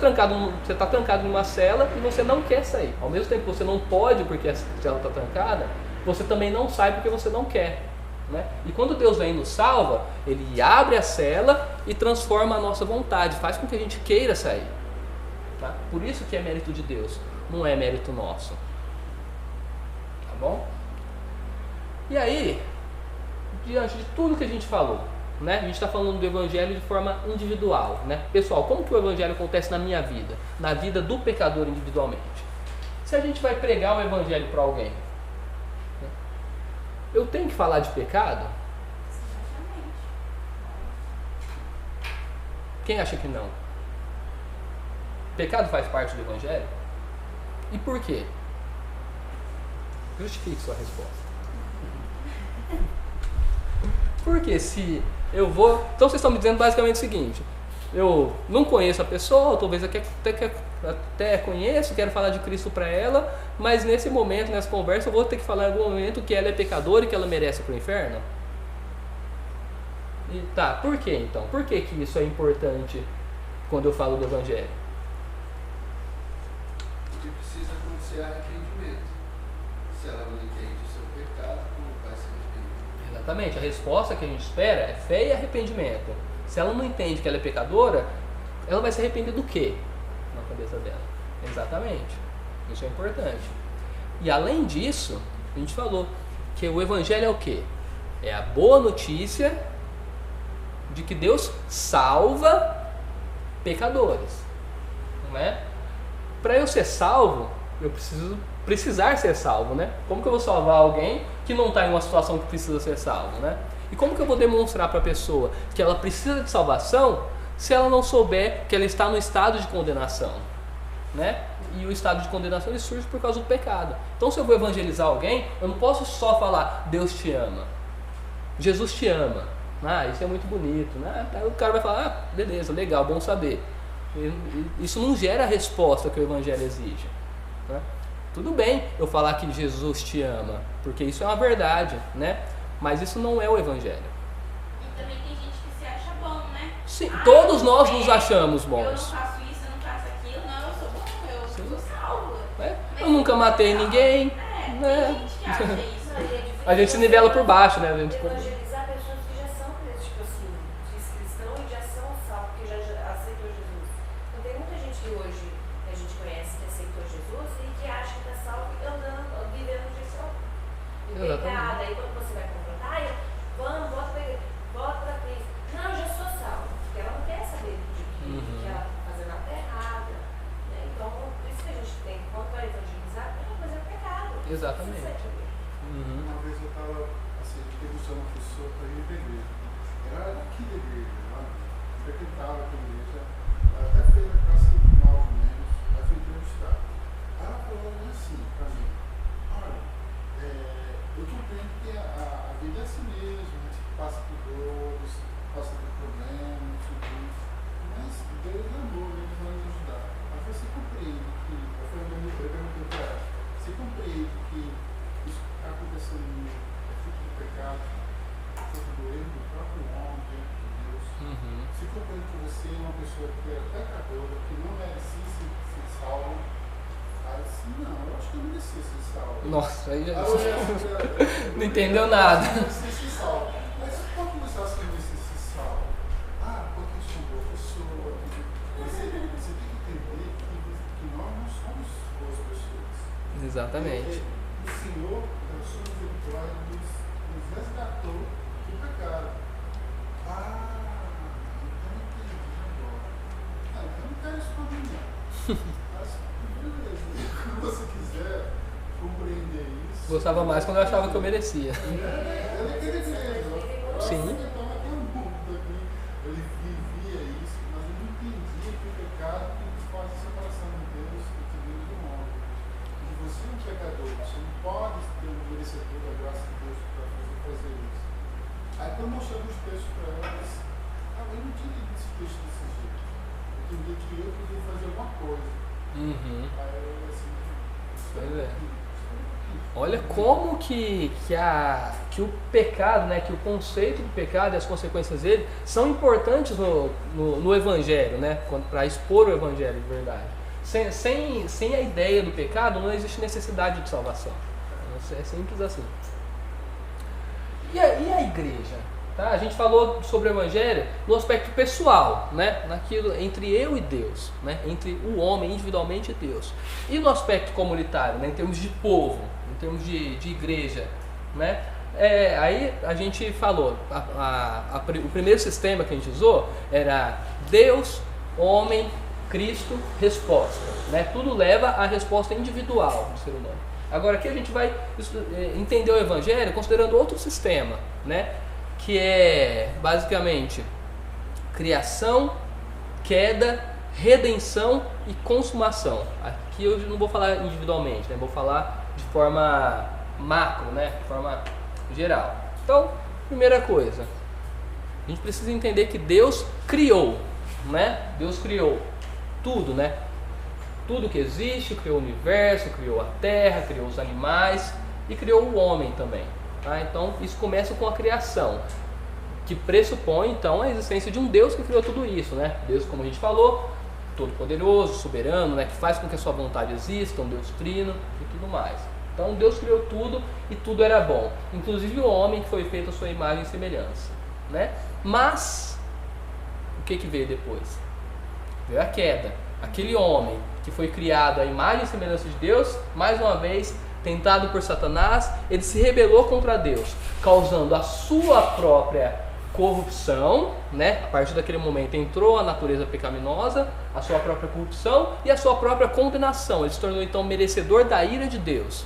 A: trancado numa cela e você não quer sair. Ao mesmo tempo que você não pode porque a cela está trancada, você também não sai porque você não quer. Né? E quando Deus vem e nos salva, Ele abre a cela e transforma a nossa vontade, faz com que a gente queira sair. Tá? Por isso que é mérito de Deus, não é mérito nosso. Tá bom? E aí, diante de tudo que a gente falou, né? A gente está falando do Evangelho de forma individual, né? Pessoal, como que o Evangelho acontece na minha vida? Na vida do pecador individualmente? Se a gente vai pregar o Evangelho para alguém, né? Eu tenho que falar de pecado? Quem acha que não? Pecado faz parte do Evangelho? E por quê? Justifique sua resposta. Porque se eu vou... Então vocês estão me dizendo basicamente o seguinte: eu não conheço a pessoa, ou talvez até conheço, quero falar de Cristo para ela, mas nesse momento, nessa conversa, eu vou ter que falar em algum momento que ela é pecadora e que ela merece ir para o inferno? E tá, por que então? Por que isso é importante quando eu falo do Evangelho?
D: Porque precisa acontecer arrependimento. Se ela não entende o seu pecado, como vai se arrepender?
A: Exatamente, a resposta que a gente espera é fé e arrependimento. Se ela não entende que ela é pecadora, ela vai se arrepender do quê na cabeça dela? Exatamente, isso é importante. E além disso, a gente falou que o Evangelho é o quê? É a boa notícia de que Deus salva pecadores, não é? Para eu ser salvo, eu preciso precisar ser salvo, né? Como que eu vou salvar alguém que não está em uma situação que precisa ser salvo, né? E como que eu vou demonstrar para a pessoa que ela precisa de salvação se ela não souber que ela está no estado de condenação, né? E o estado de condenação ele surge por causa do pecado. Então, se eu vou evangelizar alguém, eu não posso só falar Deus te ama, Jesus te ama. Ah, isso é muito bonito, né? Aí o cara vai falar, ah, beleza, legal, bom saber. Isso não gera a resposta que o Evangelho exige, né? Tudo bem eu falar que Jesus te ama, porque isso é uma verdade, né? Mas isso não é o Evangelho.
C: E também tem gente que se acha bom, né?
A: Sim, todos nós nos achamos bons.
C: Eu não faço isso, eu não faço aquilo, não, eu sou bom, eu sou salvo.
A: É? Eu nunca matei ninguém.
C: Tem gente que acha isso.
A: A gente se nivela por baixo, né? A gente...
E: Evangelizar pessoas que já são, tipo assim, diz cristão e já são salvos, porque já aceitou Jesus. Então tem muita gente que hoje a gente conhece que aceitou Jesus e que acha que está salvo andando, vivendo de salvo. E pecado, aí quando você vai confrontar, vamos, volta para Cristo. Não, eu já sou salvo. Porque ela não quer saber de que ela está fazendo nada errado. Né? Então, por isso que a gente tem, quando vai evangelizar, tem que fazer o pecado.
A: Exatamente.
F: Uma vez eu estava assim, entrevistando uma pessoa para ir para a igreja. Ela era daqui da igreja, né? Frequentava a igreja, ela até fez a classe mais ou menos, ela foi entrevistada. Ela falou assim para mim: olha, eu compreendo que a vida é assim mesmo, a gente passa por dores, passa por problemas, tudo isso. Mas Deus é amor, Ele vai nos ajudar. Mas você compreende que, eu perguntei para ela, você compreende que isso que está acontecendo no mundo é fruto do pecado, é fruto do erro do próprio homem diante de Deus? Se compreende que você é uma pessoa que é pecadora, que não merecia ser salva, que eu merecia ser salvo.
A: Nossa, aí já...
F: Aí eu olhei assim,
A: Não entendeu nada.
F: Eu merecia ser salvo. Mas você pode começar assim, merecia ser salvo. Porque eu sou boa pessoa. Você tem que entender que nós não somos boas pessoas.
A: Exatamente.
F: O Senhor, na sua misericórdia, nos resgatou do pecado. Então eu entendi agora. Eu não quero isso pra mim, não. Mas, beleza. Quando você quiser compreender isso.
A: Gostava mais quando eu achava que eu merecia.
F: Eu não queria dizer, não.
A: Sim.
F: Ele vivia isso, mas ele não entendia que o pecado tem que fazer separação de Deus e de Deus do homem. E você é um pecador, você não pode ter um merecedor da graça de Deus para fazer isso. Aí quando eu mostrei os textos para elas, eu não tinha entendido esse texto desse jeito. Eu entendi que eu podia fazer alguma coisa. Aí eu assim,
A: Pois é. Olha como que o pecado, né, que o conceito do pecado e as consequências dele são importantes no Evangelho, né, para expor o Evangelho de verdade. Sem a ideia do pecado não existe necessidade de salvação. É simples assim. E a igreja? Tá? A gente falou sobre o Evangelho no aspecto pessoal, né? Naquilo entre eu e Deus, né? Entre o homem individualmente e Deus. E no aspecto comunitário, né? Em termos de povo, em termos de igreja, né? Aí a gente falou, o primeiro sistema que a gente usou era Deus, homem, Cristo, resposta, né? Tudo leva à resposta individual do ser humano. Agora aqui a gente vai entender o Evangelho considerando outro sistema, né? Que é basicamente criação, queda, redenção e consumação. Aqui eu não vou falar individualmente, né? Vou falar de forma macro, né? De forma geral. Então, primeira coisa, a gente precisa entender que Deus criou, né? Deus criou tudo, né? Tudo que existe, criou o universo, criou a terra, criou os animais e criou o homem também. Tá? Então isso começa com a criação, que pressupõe então a existência de um Deus que criou tudo isso, né? Deus, como a gente falou, todo poderoso, soberano, né? Que faz com que a sua vontade exista, um Deus trino e tudo mais. Então Deus criou tudo e tudo era bom, inclusive o homem que foi feito à sua imagem e semelhança, né? Mas o que veio depois? Veio a queda. Aquele homem que foi criado à imagem e semelhança de Deus, mais uma vez tentado por Satanás, ele se rebelou contra Deus, causando a sua própria corrupção, né? A partir daquele momento entrou a natureza pecaminosa, a sua própria corrupção e a sua própria condenação. Ele se tornou então merecedor da ira de Deus,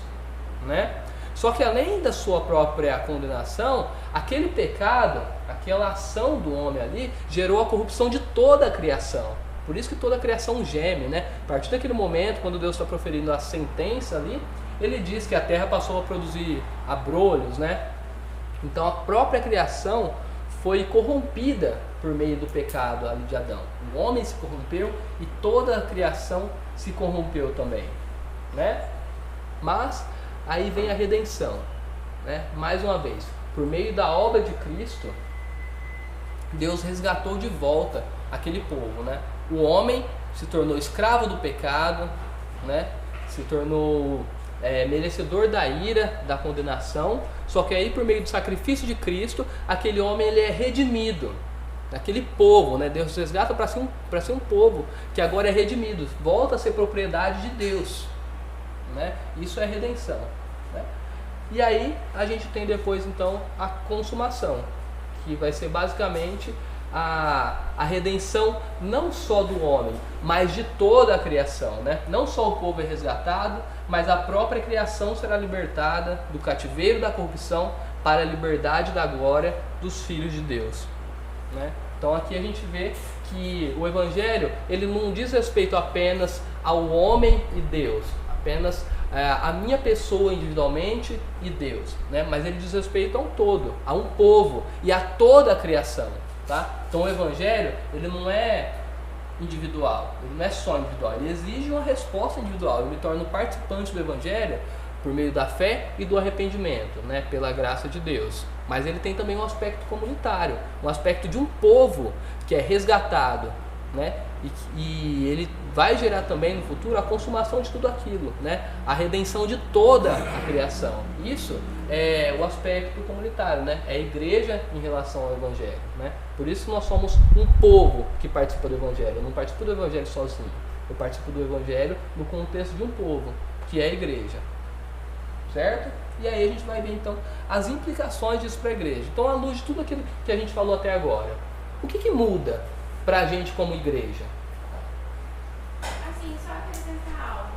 A: né? Só que além da sua própria condenação, aquele pecado, aquela ação do homem ali, gerou a corrupção de toda a criação. Por isso que toda a criação geme, né? A partir daquele momento, quando Deus está proferindo a sentença ali, ele diz que a terra passou a produzir abrolhos, né? Então a própria criação foi corrompida por meio do pecado ali de Adão. O homem se corrompeu e toda a criação se corrompeu também, né? Mas aí vem a redenção, né? Mais uma vez, por meio da obra de Cristo, Deus resgatou de volta aquele povo, né? O homem se tornou escravo do pecado, né? Se tornou merecedor da ira, da condenação. Só que aí por meio do sacrifício de Cristo, aquele homem ele é redimido, aquele povo, né? Deus resgata para ser um povo que agora é redimido, volta a ser propriedade de Deus, né? Isso é redenção, né? E aí a gente tem depois então a consumação, que vai ser basicamente a redenção não só do homem, mas de toda a criação, né? Não só o povo é resgatado, mas a própria criação será libertada do cativeiro da corrupção para a liberdade da glória dos filhos de Deus, né? Então aqui a gente vê que o Evangelho ele não diz respeito apenas ao homem e Deus, apenas a minha pessoa individualmente e Deus, né? Mas ele diz respeito a um todo, a um povo e a toda a criação. Tá? Então o Evangelho ele não é individual, ele não é só individual, ele exige uma resposta individual. Eu me torno participante do Evangelho por meio da fé e do arrependimento, né? Pela graça de Deus. Mas ele tem também um aspecto comunitário, um aspecto de um povo que é resgatado, né? e ele vai gerar também no futuro a consumação de tudo aquilo, né? A redenção de toda a criação. Isso é o aspecto comunitário, né? É a igreja em relação ao evangelho, né? Por isso nós somos um povo que participa do evangelho. Eu não participo do evangelho sozinho. Eu participo do evangelho no contexto de um povo, que é a igreja. Certo? E aí a gente vai ver então as implicações disso para a igreja. Então, à luz de tudo aquilo que a gente falou até agora, o que muda para a gente como igreja?
C: Assim, só acrescentar algo.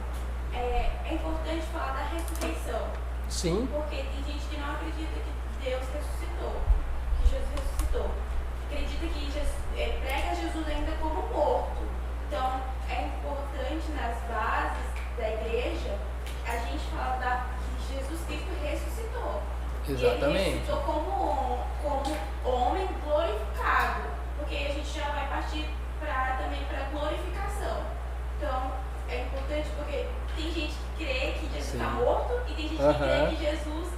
C: É importante falar da ressurreição.
A: Sim.
C: Porque tem gente que não acredita que Deus ressuscitou, que Jesus ressuscitou. Acredita que Jesus, prega Jesus ainda como morto. Então, é importante nas bases da igreja a gente falar que Jesus Cristo ressuscitou.
A: Exatamente.
C: Ele ressuscitou como homem glorificado. Porque a gente já vai partir também para a glorificação. Então, é importante porque tem gente que crê que Jesus está morto e tem gente que crê que Jesus,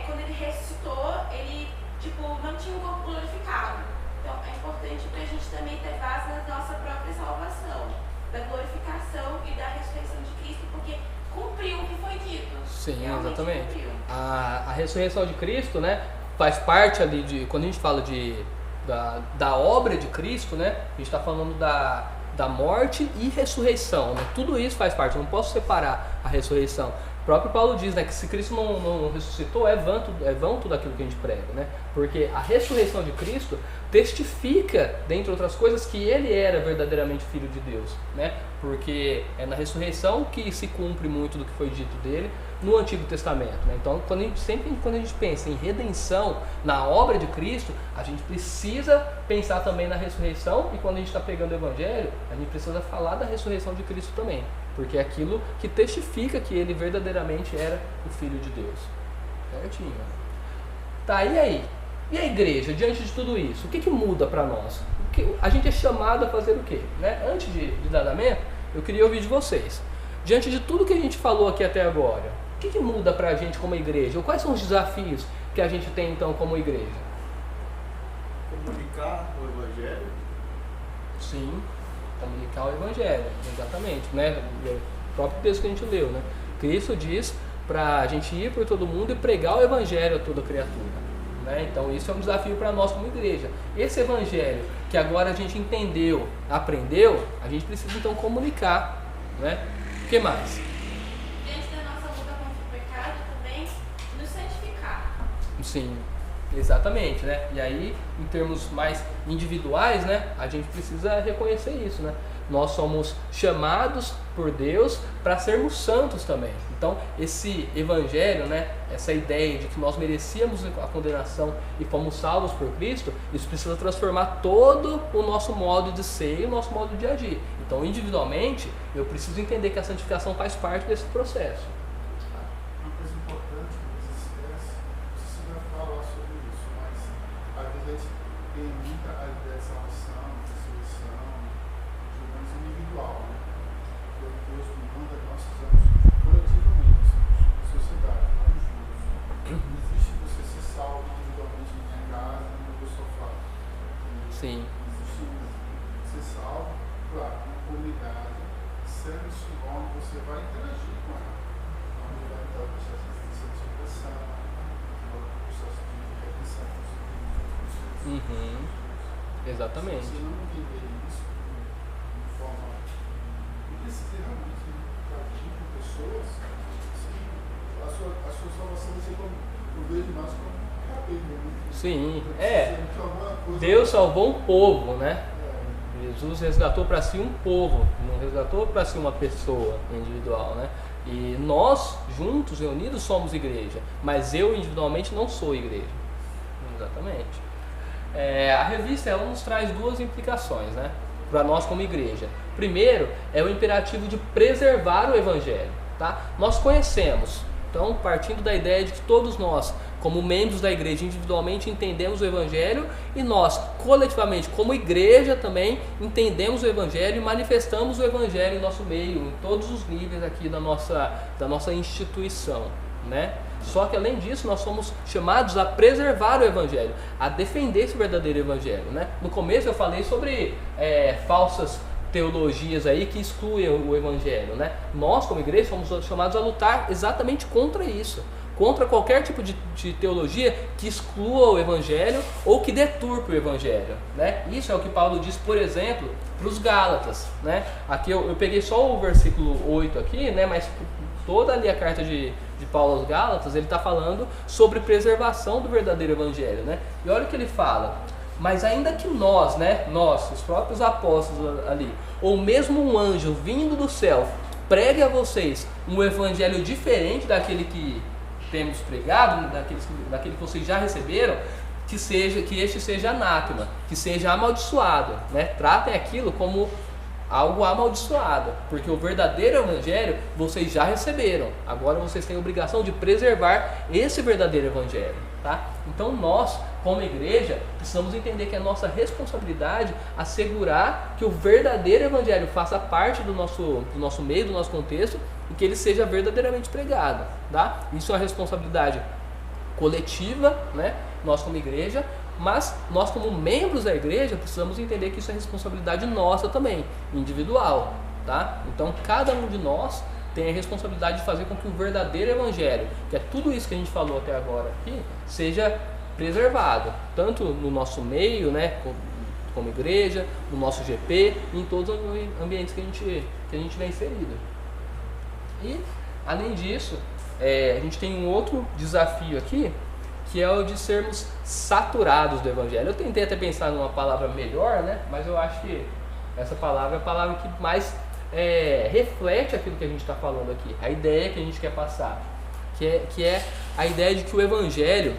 C: quando ele ressuscitou, ele não tinha um corpo glorificado. Então, é importante para a gente também ter base na nossa própria salvação, da glorificação e da ressurreição de Cristo, porque cumpriu o que foi dito.
A: Sim,
C: realmente
A: exatamente.
C: Cumpriu.
A: A ressurreição de Cristo, né, faz parte ali quando a gente fala da obra de Cristo, né, a gente está falando da morte e ressurreição, né? Tudo isso faz parte, eu não posso separar a ressurreição. O próprio Paulo diz, né, que se Cristo não ressuscitou, é vão tudo aquilo que a gente prega, né? Porque a ressurreição de Cristo testifica, dentre outras coisas, que ele era verdadeiramente filho de Deus, né? Porque é na ressurreição que se cumpre muito do que foi dito dele no Antigo Testamento, né? Então, quando a gente pensa em redenção na obra de Cristo, a gente precisa pensar também na ressurreição, e quando a gente está pregando o Evangelho, a gente precisa falar da ressurreição de Cristo também, porque é aquilo que testifica que ele verdadeiramente era o Filho de Deus. Certinho. Tá, e aí? E a igreja, diante de tudo isso, o que muda para nós? A gente é chamado a fazer o quê? Né? Antes de dar andamento, eu queria ouvir de vocês. Diante de tudo que a gente falou aqui até agora, o que muda para a gente como igreja? Ou quais são os desafios que a gente tem então como igreja?
B: Comunicar o Evangelho.
A: Sim, comunicar o Evangelho, exatamente. Né? O próprio texto que a gente leu, né? Cristo diz para a gente ir por todo mundo e pregar o Evangelho a toda criatura. Né? Então isso é um desafio para nós como igreja. Esse Evangelho que agora a gente entendeu, aprendeu, a gente precisa então comunicar. Né? O que mais?
C: Diante da nossa luta contra o pecado também, nos santificar.
A: Sim, exatamente, né? E aí, em termos mais individuais, né, a gente precisa reconhecer isso, né? Nós somos chamados por Deus para sermos santos também. Então, esse evangelho, né, essa ideia de que nós merecíamos a condenação e fomos salvos por Cristo, isso precisa transformar todo o nosso modo de ser e o nosso modo de agir. Então, individualmente, eu preciso entender que a santificação faz parte desse processo.
F: Uma coisa importante que você esquece, você vai falar sobre isso, mas às vezes tem muita a ideia de salvação, de ressurreição, de mais individual, né? Porque Deus nos manda que nós sejamos coletivamente, em sociedade, não juntos. Não existe você ser salvo individualmente na minha casa, no meu sofá.
A: Sim.
F: Existe ser salvo, claro, na comunidade, sendo isso onde você vai interagir com ela. Onde vai estar o processo de santificação, o processo de redenção com os filhos.
A: Exatamente.
F: Se você não entender isso de forma. E precisa realmente agir com pessoas, assim, a sua salvação vai ser como. Eu vejo mais como um cabelo.
A: Sim,
F: Coisa,
A: Deus salvou um povo, né? Jesus resgatou para si um povo, não resgatou para si uma pessoa individual, né? E nós, juntos, reunidos, somos igreja, mas eu individualmente não sou igreja. Exatamente. A revista ela nos traz duas implicações, né, para nós como igreja. Primeiro, é o imperativo de preservar o Evangelho. Tá? Nós conhecemos, então partindo da ideia de que todos nós, como membros da igreja, individualmente entendemos o Evangelho, e nós, coletivamente, como igreja também, entendemos o Evangelho e manifestamos o Evangelho em nosso meio, em todos os níveis aqui da nossa instituição. né? Só que além disso, nós somos chamados a preservar o Evangelho, a defender esse verdadeiro Evangelho, né? No começo eu falei sobre falsas teologias aí que excluem o Evangelho, né? Nós como igreja somos chamados a lutar exatamente contra isso, contra qualquer tipo de teologia que exclua o Evangelho ou que deturpe o Evangelho, né? Isso é o que Paulo diz, por exemplo, para os Gálatas, né? Aqui eu peguei só o versículo 8 aqui, né? Mas toda ali a carta de Paulo aos Gálatas, ele está falando sobre preservação do verdadeiro Evangelho, né? E olha o que ele fala: mas ainda que nós, né, nós, os próprios apóstolos ali, ou mesmo um anjo vindo do céu, pregue a vocês um evangelho diferente daquele que temos pregado, daquele que vocês já receberam, que este seja anátema, que seja amaldiçoado, né? Tratem aquilo como algo amaldiçoado, porque o verdadeiro evangelho vocês já receberam. Agora vocês têm a obrigação de preservar esse verdadeiro evangelho, tá? Então nós, como igreja, precisamos entender que é nossa responsabilidade assegurar que o verdadeiro evangelho faça parte do nosso meio, do nosso contexto, e que ele seja verdadeiramente pregado, tá? Isso é uma responsabilidade coletiva, né? Nós como igreja, mas nós como membros da igreja precisamos entender que isso é responsabilidade nossa também, individual, tá? Então cada um de nós tem a responsabilidade de fazer com que o verdadeiro evangelho, que é tudo isso que a gente falou até agora aqui, seja preservado, tanto no nosso meio, né, como igreja, no nosso GP, em todos os ambientes que a gente vem inserido. E além disso, a gente tem um outro desafio aqui, que é o de sermos saturados do Evangelho. Eu tentei até pensar numa palavra melhor, né? Mas eu acho que essa palavra é a palavra que mais reflete aquilo que a gente está falando aqui, a ideia que a gente quer passar, que é a ideia de que o Evangelho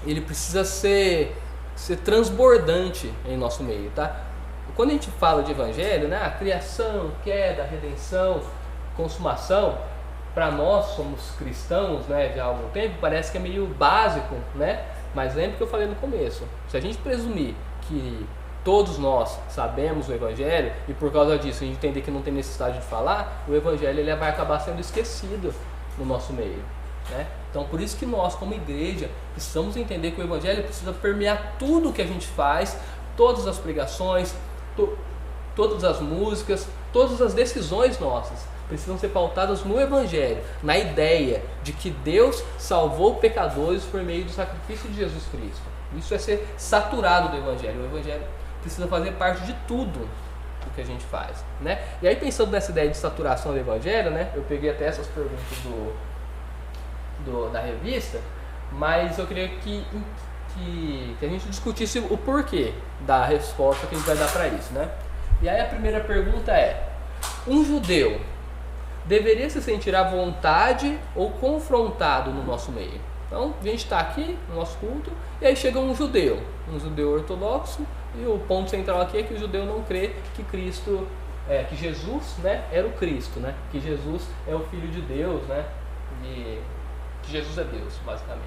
A: ele precisa ser transbordante em nosso meio, tá? Quando a gente fala de Evangelho, né? A criação, queda, redenção, consumação, para nós somos cristãos, né, de há algum tempo, parece que é meio básico, né? Mas lembra que eu falei no começo, se a gente presumir que todos nós sabemos o Evangelho e por causa disso a gente entender que não tem necessidade de falar, o Evangelho ele vai acabar sendo esquecido no nosso meio, né? Então por isso que nós como igreja precisamos entender que o Evangelho precisa permear tudo o que a gente faz, todas as pregações, todas as músicas, todas as decisões nossas precisam ser pautadas no Evangelho, na ideia de que Deus salvou pecadores por meio do sacrifício de Jesus Cristo. Isso é ser saturado do Evangelho. O Evangelho precisa fazer parte de tudo o que a gente faz, né? E aí pensando nessa ideia de saturação do Evangelho, né? Eu peguei até essas perguntas da revista, mas eu queria que a gente discutisse o porquê da resposta que a gente vai dar para isso, né? E aí a primeira pergunta é: um judeu deveria se sentir à vontade ou confrontado no nosso meio? Então, a gente está aqui no nosso culto e aí chega um judeu ortodoxo, e o ponto central aqui é que o judeu não crê que Cristo, que Jesus, né, era o Cristo, né, que Jesus é o Filho de Deus, né, e que Jesus é Deus, basicamente,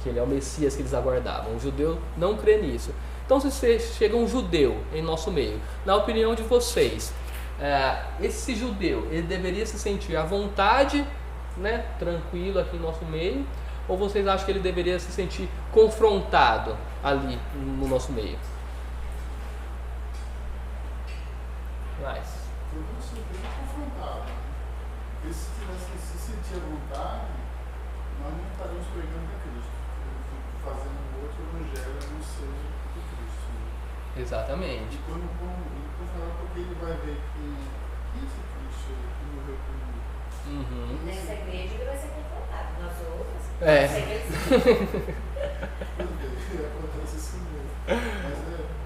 A: que ele é o Messias que eles aguardavam. O judeu não crê nisso. Então, se chega um judeu em nosso meio, na opinião de vocês, esse judeu ele deveria se sentir à vontade, né, tranquilo aqui no nosso meio, ou vocês acham que ele deveria se sentir confrontado ali no nosso meio? Mais.
F: Eu com certeza confrontado. Porque se tivesse que se sentir à vontade, nós não estaríamos pregando a Cristo, fazendo outro evangelho não seja de Cristo, né?
A: Exatamente.
F: E quando porque ele vai ver que esse Cristo que morreu por mim.
E: Nessa igreja ele vai ser confrontado, nas outras.
F: Acontece assim mesmo. Mas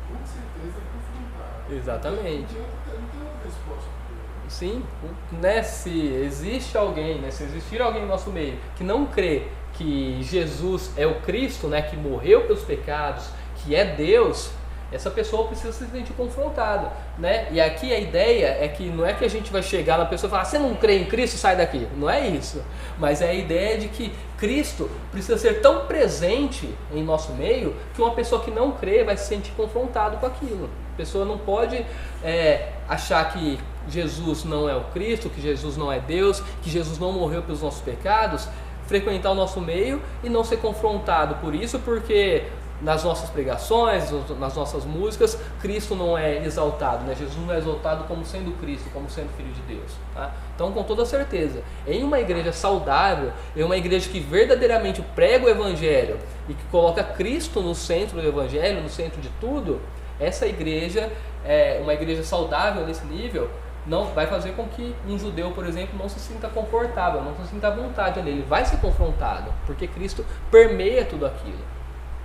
F: com certeza confrontado.
A: Exatamente.
F: Não tem outra resposta.
A: Sim, né? Se existe alguém, né? Se existir alguém no nosso meio que não crê que Jesus é o Cristo, né? Que morreu pelos pecados, que é Deus, essa pessoa precisa se sentir confrontada, né? E aqui a ideia é que não é que a gente vai chegar na pessoa e falar: você não crê em Cristo, sai daqui. Não é isso. Mas é a ideia de que Cristo precisa ser tão presente em nosso meio que uma pessoa que não crê vai se sentir confrontado com aquilo. A pessoa não pode achar que Jesus não é o Cristo, que Jesus não é Deus, que Jesus não morreu pelos nossos pecados, frequentar o nosso meio e não ser confrontado por isso, porque nas nossas pregações, nas nossas músicas, Cristo não é exaltado, né? Jesus não é exaltado como sendo Cristo, como sendo Filho de Deus, tá? Então, com toda certeza, em uma igreja saudável, em uma igreja que verdadeiramente prega o Evangelho e que coloca Cristo no centro do Evangelho, no centro de tudo, essa igreja, uma igreja saudável nesse nível, não vai fazer com que um judeu, por exemplo, não se sinta confortável, não se sinta à vontade ali. Ele vai ser confrontado, porque Cristo permeia tudo aquilo,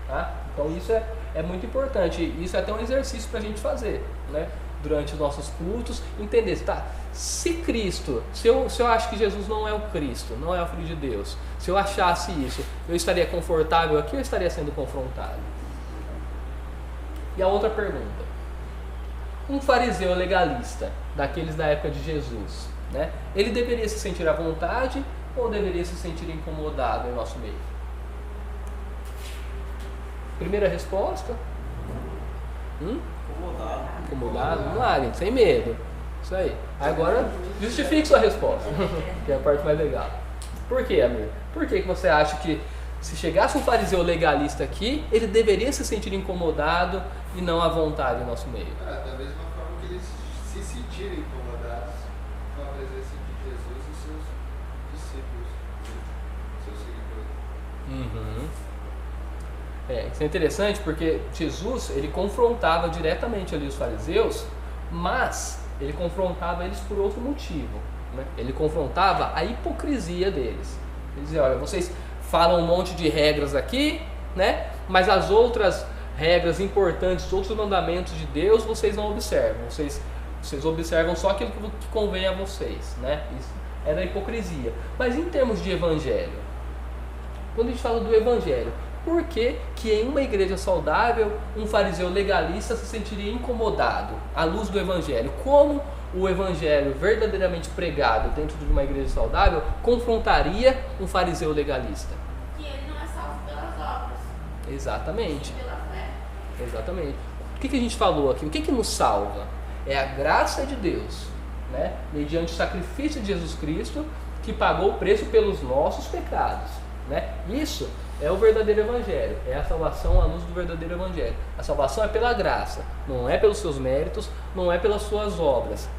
A: tá? Então isso é muito importante. Isso é até um exercício para a gente fazer, né? Durante os nossos cultos, entender, tá? Se Cristo, se eu acho que Jesus não é o Cristo, não é o Filho de Deus, se eu achasse isso, eu estaria confortável aqui ou eu estaria sendo confrontado? E a outra pergunta: um fariseu legalista, daqueles da época de Jesus, né? Ele deveria se sentir à vontade ou deveria se sentir incomodado em nosso meio? Primeira resposta? Incomodado? Vamos lá, gente, sem medo. Isso aí. Agora, justifique sua resposta, que é a parte mais legal. Por quê, amigo? Por que você acha que se chegasse um fariseu legalista aqui, ele deveria se sentir incomodado e não à vontade em nosso meio?
F: Da mesma forma que eles se sentirem incomodados com a presença de Jesus e seus discípulos, seus seguidores.
A: Isso é interessante porque Jesus, ele confrontava diretamente ali os fariseus, mas ele confrontava eles por outro motivo, né? Ele confrontava a hipocrisia deles. Ele dizia: olha, vocês falam um monte de regras aqui, né? Mas as outras regras importantes, os outros mandamentos de Deus, vocês não observam. Vocês observam só aquilo que convém a vocês, né? Isso é da hipocrisia. Mas em termos de evangelho, quando a gente fala do evangelho, por que em uma igreja saudável um fariseu legalista se sentiria incomodado à luz do evangelho? Como o evangelho verdadeiramente pregado dentro de uma igreja saudável confrontaria um fariseu legalista?
C: Que ele não é salvo pelas obras.
A: Exatamente.
C: Pela fé.
A: Exatamente. O que a gente falou aqui? O que nos salva? É a graça de Deus, né? Mediante o sacrifício de Jesus Cristo, que pagou o preço pelos nossos pecados, né? Isso é o verdadeiro evangelho, é a salvação à luz do verdadeiro evangelho. A salvação é pela graça, não é pelos seus méritos, não é pelas suas obras,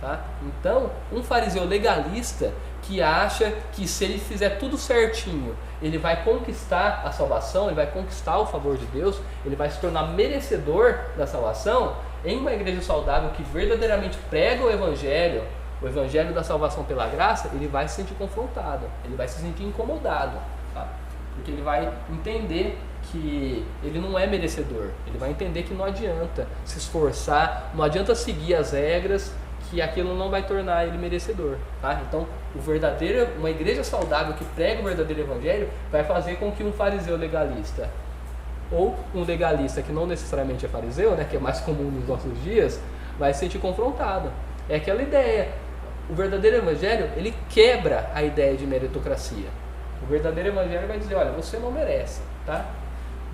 A: tá? Então, um fariseu legalista que acha que se ele fizer tudo certinho, ele vai conquistar a salvação, ele vai conquistar o favor de Deus, ele vai se tornar merecedor da salvação, em uma igreja saudável que verdadeiramente prega o evangelho da salvação pela graça, ele vai se sentir confrontado, ele vai se sentir incomodado, tá? Porque ele vai entender que ele não é merecedor, ele vai entender que não adianta se esforçar, não adianta seguir as regras, que aquilo não vai tornar ele merecedor, tá? Então, uma igreja saudável que prega o verdadeiro evangelho vai fazer com que um fariseu legalista ou um legalista que não necessariamente é fariseu, né, que é mais comum nos nossos dias, vai se sentir confrontado. É aquela ideia. O verdadeiro evangelho, ele quebra a ideia de meritocracia. O verdadeiro evangelho vai dizer: olha, você não merece, tá?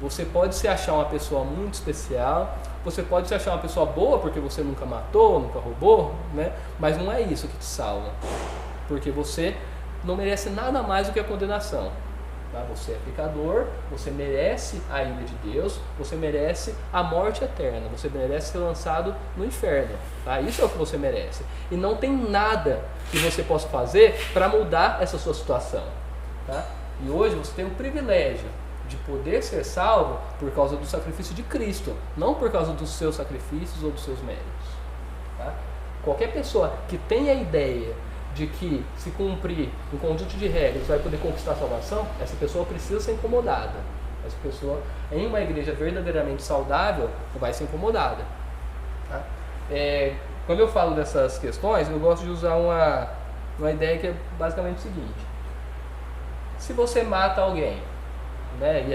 A: Você pode se achar uma pessoa muito especial, você pode se achar uma pessoa boa porque você nunca matou, nunca roubou, né? Mas não é isso que te salva, porque você não merece nada mais do que a condenação, tá? Você é pecador, você merece a ira de Deus, você merece a morte eterna, você merece ser lançado no inferno, tá? Isso é o que você merece, e não tem nada que você possa fazer para mudar essa sua situação, tá? E hoje você tem o privilégio de poder ser salvo por causa do sacrifício de Cristo, não por causa dos seus sacrifícios ou dos seus méritos, tá? Qualquer pessoa que tenha a ideia de que se cumprir um conjunto de regras vai poder conquistar a salvação, essa pessoa precisa ser incomodada. Essa pessoa, em uma igreja verdadeiramente saudável, vai ser incomodada, tá? Quando eu falo dessas questões, eu gosto de usar uma ideia que é basicamente o seguinte: se você mata alguém, né,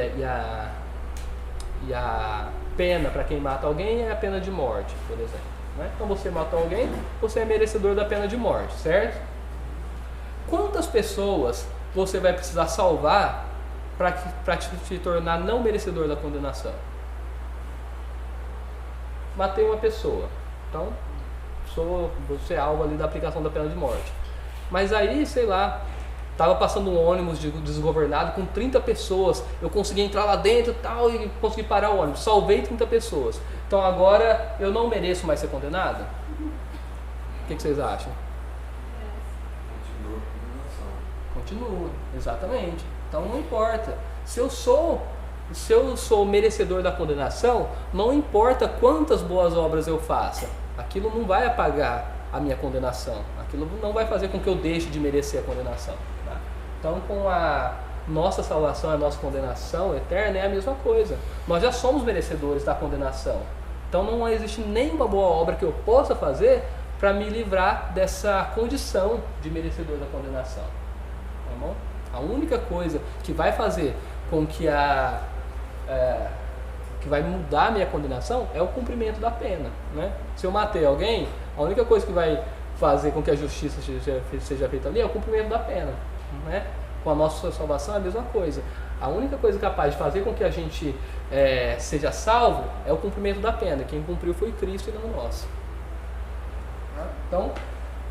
A: e a pena para quem mata alguém é a pena de morte, por exemplo, né? Então você matou alguém, você é merecedor da pena de morte, certo? Quantas pessoas você vai precisar salvar para te tornar não merecedor da condenação? Matei uma pessoa, então você é alvo ali da aplicação da pena de morte. Mas aí, sei lá, tava passando um ônibus desgovernado com 30 pessoas, eu consegui entrar lá dentro tal, e consegui parar o ônibus, salvei 30 pessoas. Então agora eu não mereço mais ser condenado? O que vocês acham? Continua, exatamente. Então não importa. Se eu sou merecedor da condenação, não importa quantas boas obras eu faça, aquilo não vai apagar a minha condenação, aquilo não vai fazer com que eu deixe de merecer a condenação. Tá? Então, com a nossa salvação, a nossa condenação eterna é a mesma coisa. Nós já somos merecedores da condenação. Então não existe nenhuma boa obra que eu possa fazer para me livrar dessa condição de merecedor da condenação. Tá bom? A única coisa que vai fazer com que que vai mudar a minha condenação é o cumprimento da pena, né? Se eu matei alguém, a única coisa que vai fazer com que a justiça seja feita ali é o cumprimento da pena, né? Com a nossa salvação é a mesma coisa. A única coisa capaz de fazer com que a gente seja salvo é o cumprimento da pena. Quem cumpriu foi Cristo e não nós. Então,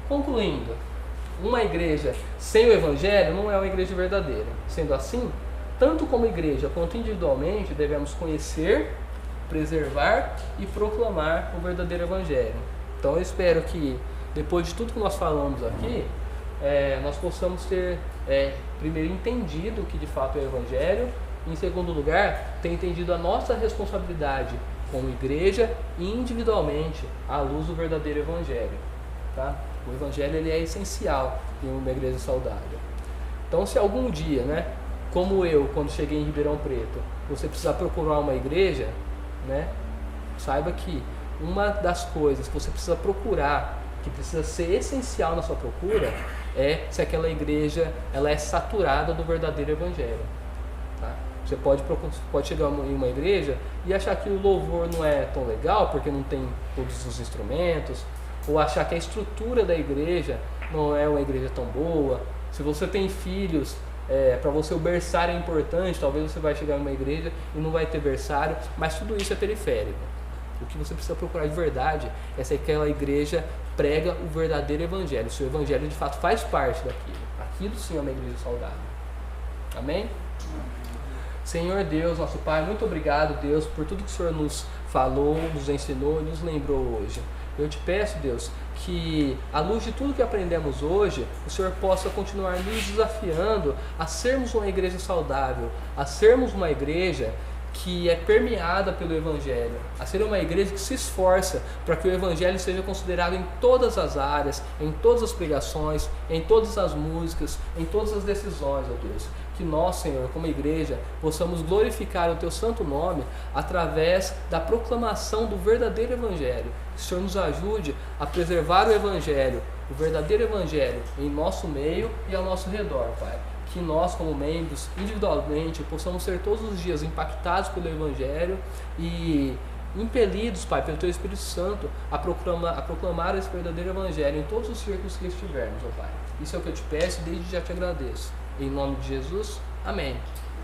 A: concluindo, uma igreja sem o Evangelho não é uma igreja verdadeira. Sendo assim, tanto como igreja quanto individualmente, devemos conhecer, preservar e proclamar o verdadeiro Evangelho. Então eu espero que, depois de tudo que nós falamos aqui, nós possamos ter, primeiro, entendido o que de fato é o Evangelho, e, em segundo lugar, ter entendido a nossa responsabilidade como igreja e individualmente à luz do verdadeiro Evangelho. Tá? O Evangelho ele é essencial em uma igreja saudável. Então, se algum dia, né, como eu, quando cheguei em Ribeirão Preto, você precisar procurar uma igreja, né, saiba que uma das coisas que você precisa procurar, que precisa ser essencial na sua procura, é se aquela igreja ela é saturada do verdadeiro Evangelho. Tá? Você pode chegar em uma igreja e achar que o louvor não é tão legal porque não tem todos os instrumentos, ou achar que a estrutura da igreja não é uma igreja tão boa. Se você tem filhos, para você o berçário é importante, talvez você vai chegar em uma igreja e não vai ter berçário, mas tudo isso é periférico. O que você precisa procurar de verdade é se aquela igreja prega o verdadeiro Evangelho, se o Evangelho de fato faz parte daquilo. Aquilo sim é uma igreja saudável. Amém? Senhor Deus, nosso Pai, muito obrigado, Deus, por tudo que o Senhor nos falou, nos ensinou e nos lembrou hoje. Eu te peço, Deus, que à luz de tudo que aprendemos hoje, o Senhor possa continuar nos desafiando a sermos uma igreja saudável, a sermos uma igreja que é permeada pelo Evangelho, a ser uma igreja que se esforça para que o Evangelho seja considerado em todas as áreas, em todas as pregações, em todas as músicas, em todas as decisões, ó Deus. Que nós, Senhor, como igreja, possamos glorificar o Teu santo nome através da proclamação do verdadeiro Evangelho. Que o Senhor nos ajude a preservar o Evangelho, o verdadeiro Evangelho, em nosso meio e ao nosso redor, Pai. Que nós, como membros, individualmente, possamos ser todos os dias impactados pelo Evangelho e impelidos, Pai, pelo Teu Espírito Santo a proclamar esse verdadeiro Evangelho em todos os círculos que estivermos, ó Pai. Isso é o que eu te peço e desde já te agradeço. Em nome de Jesus, amém.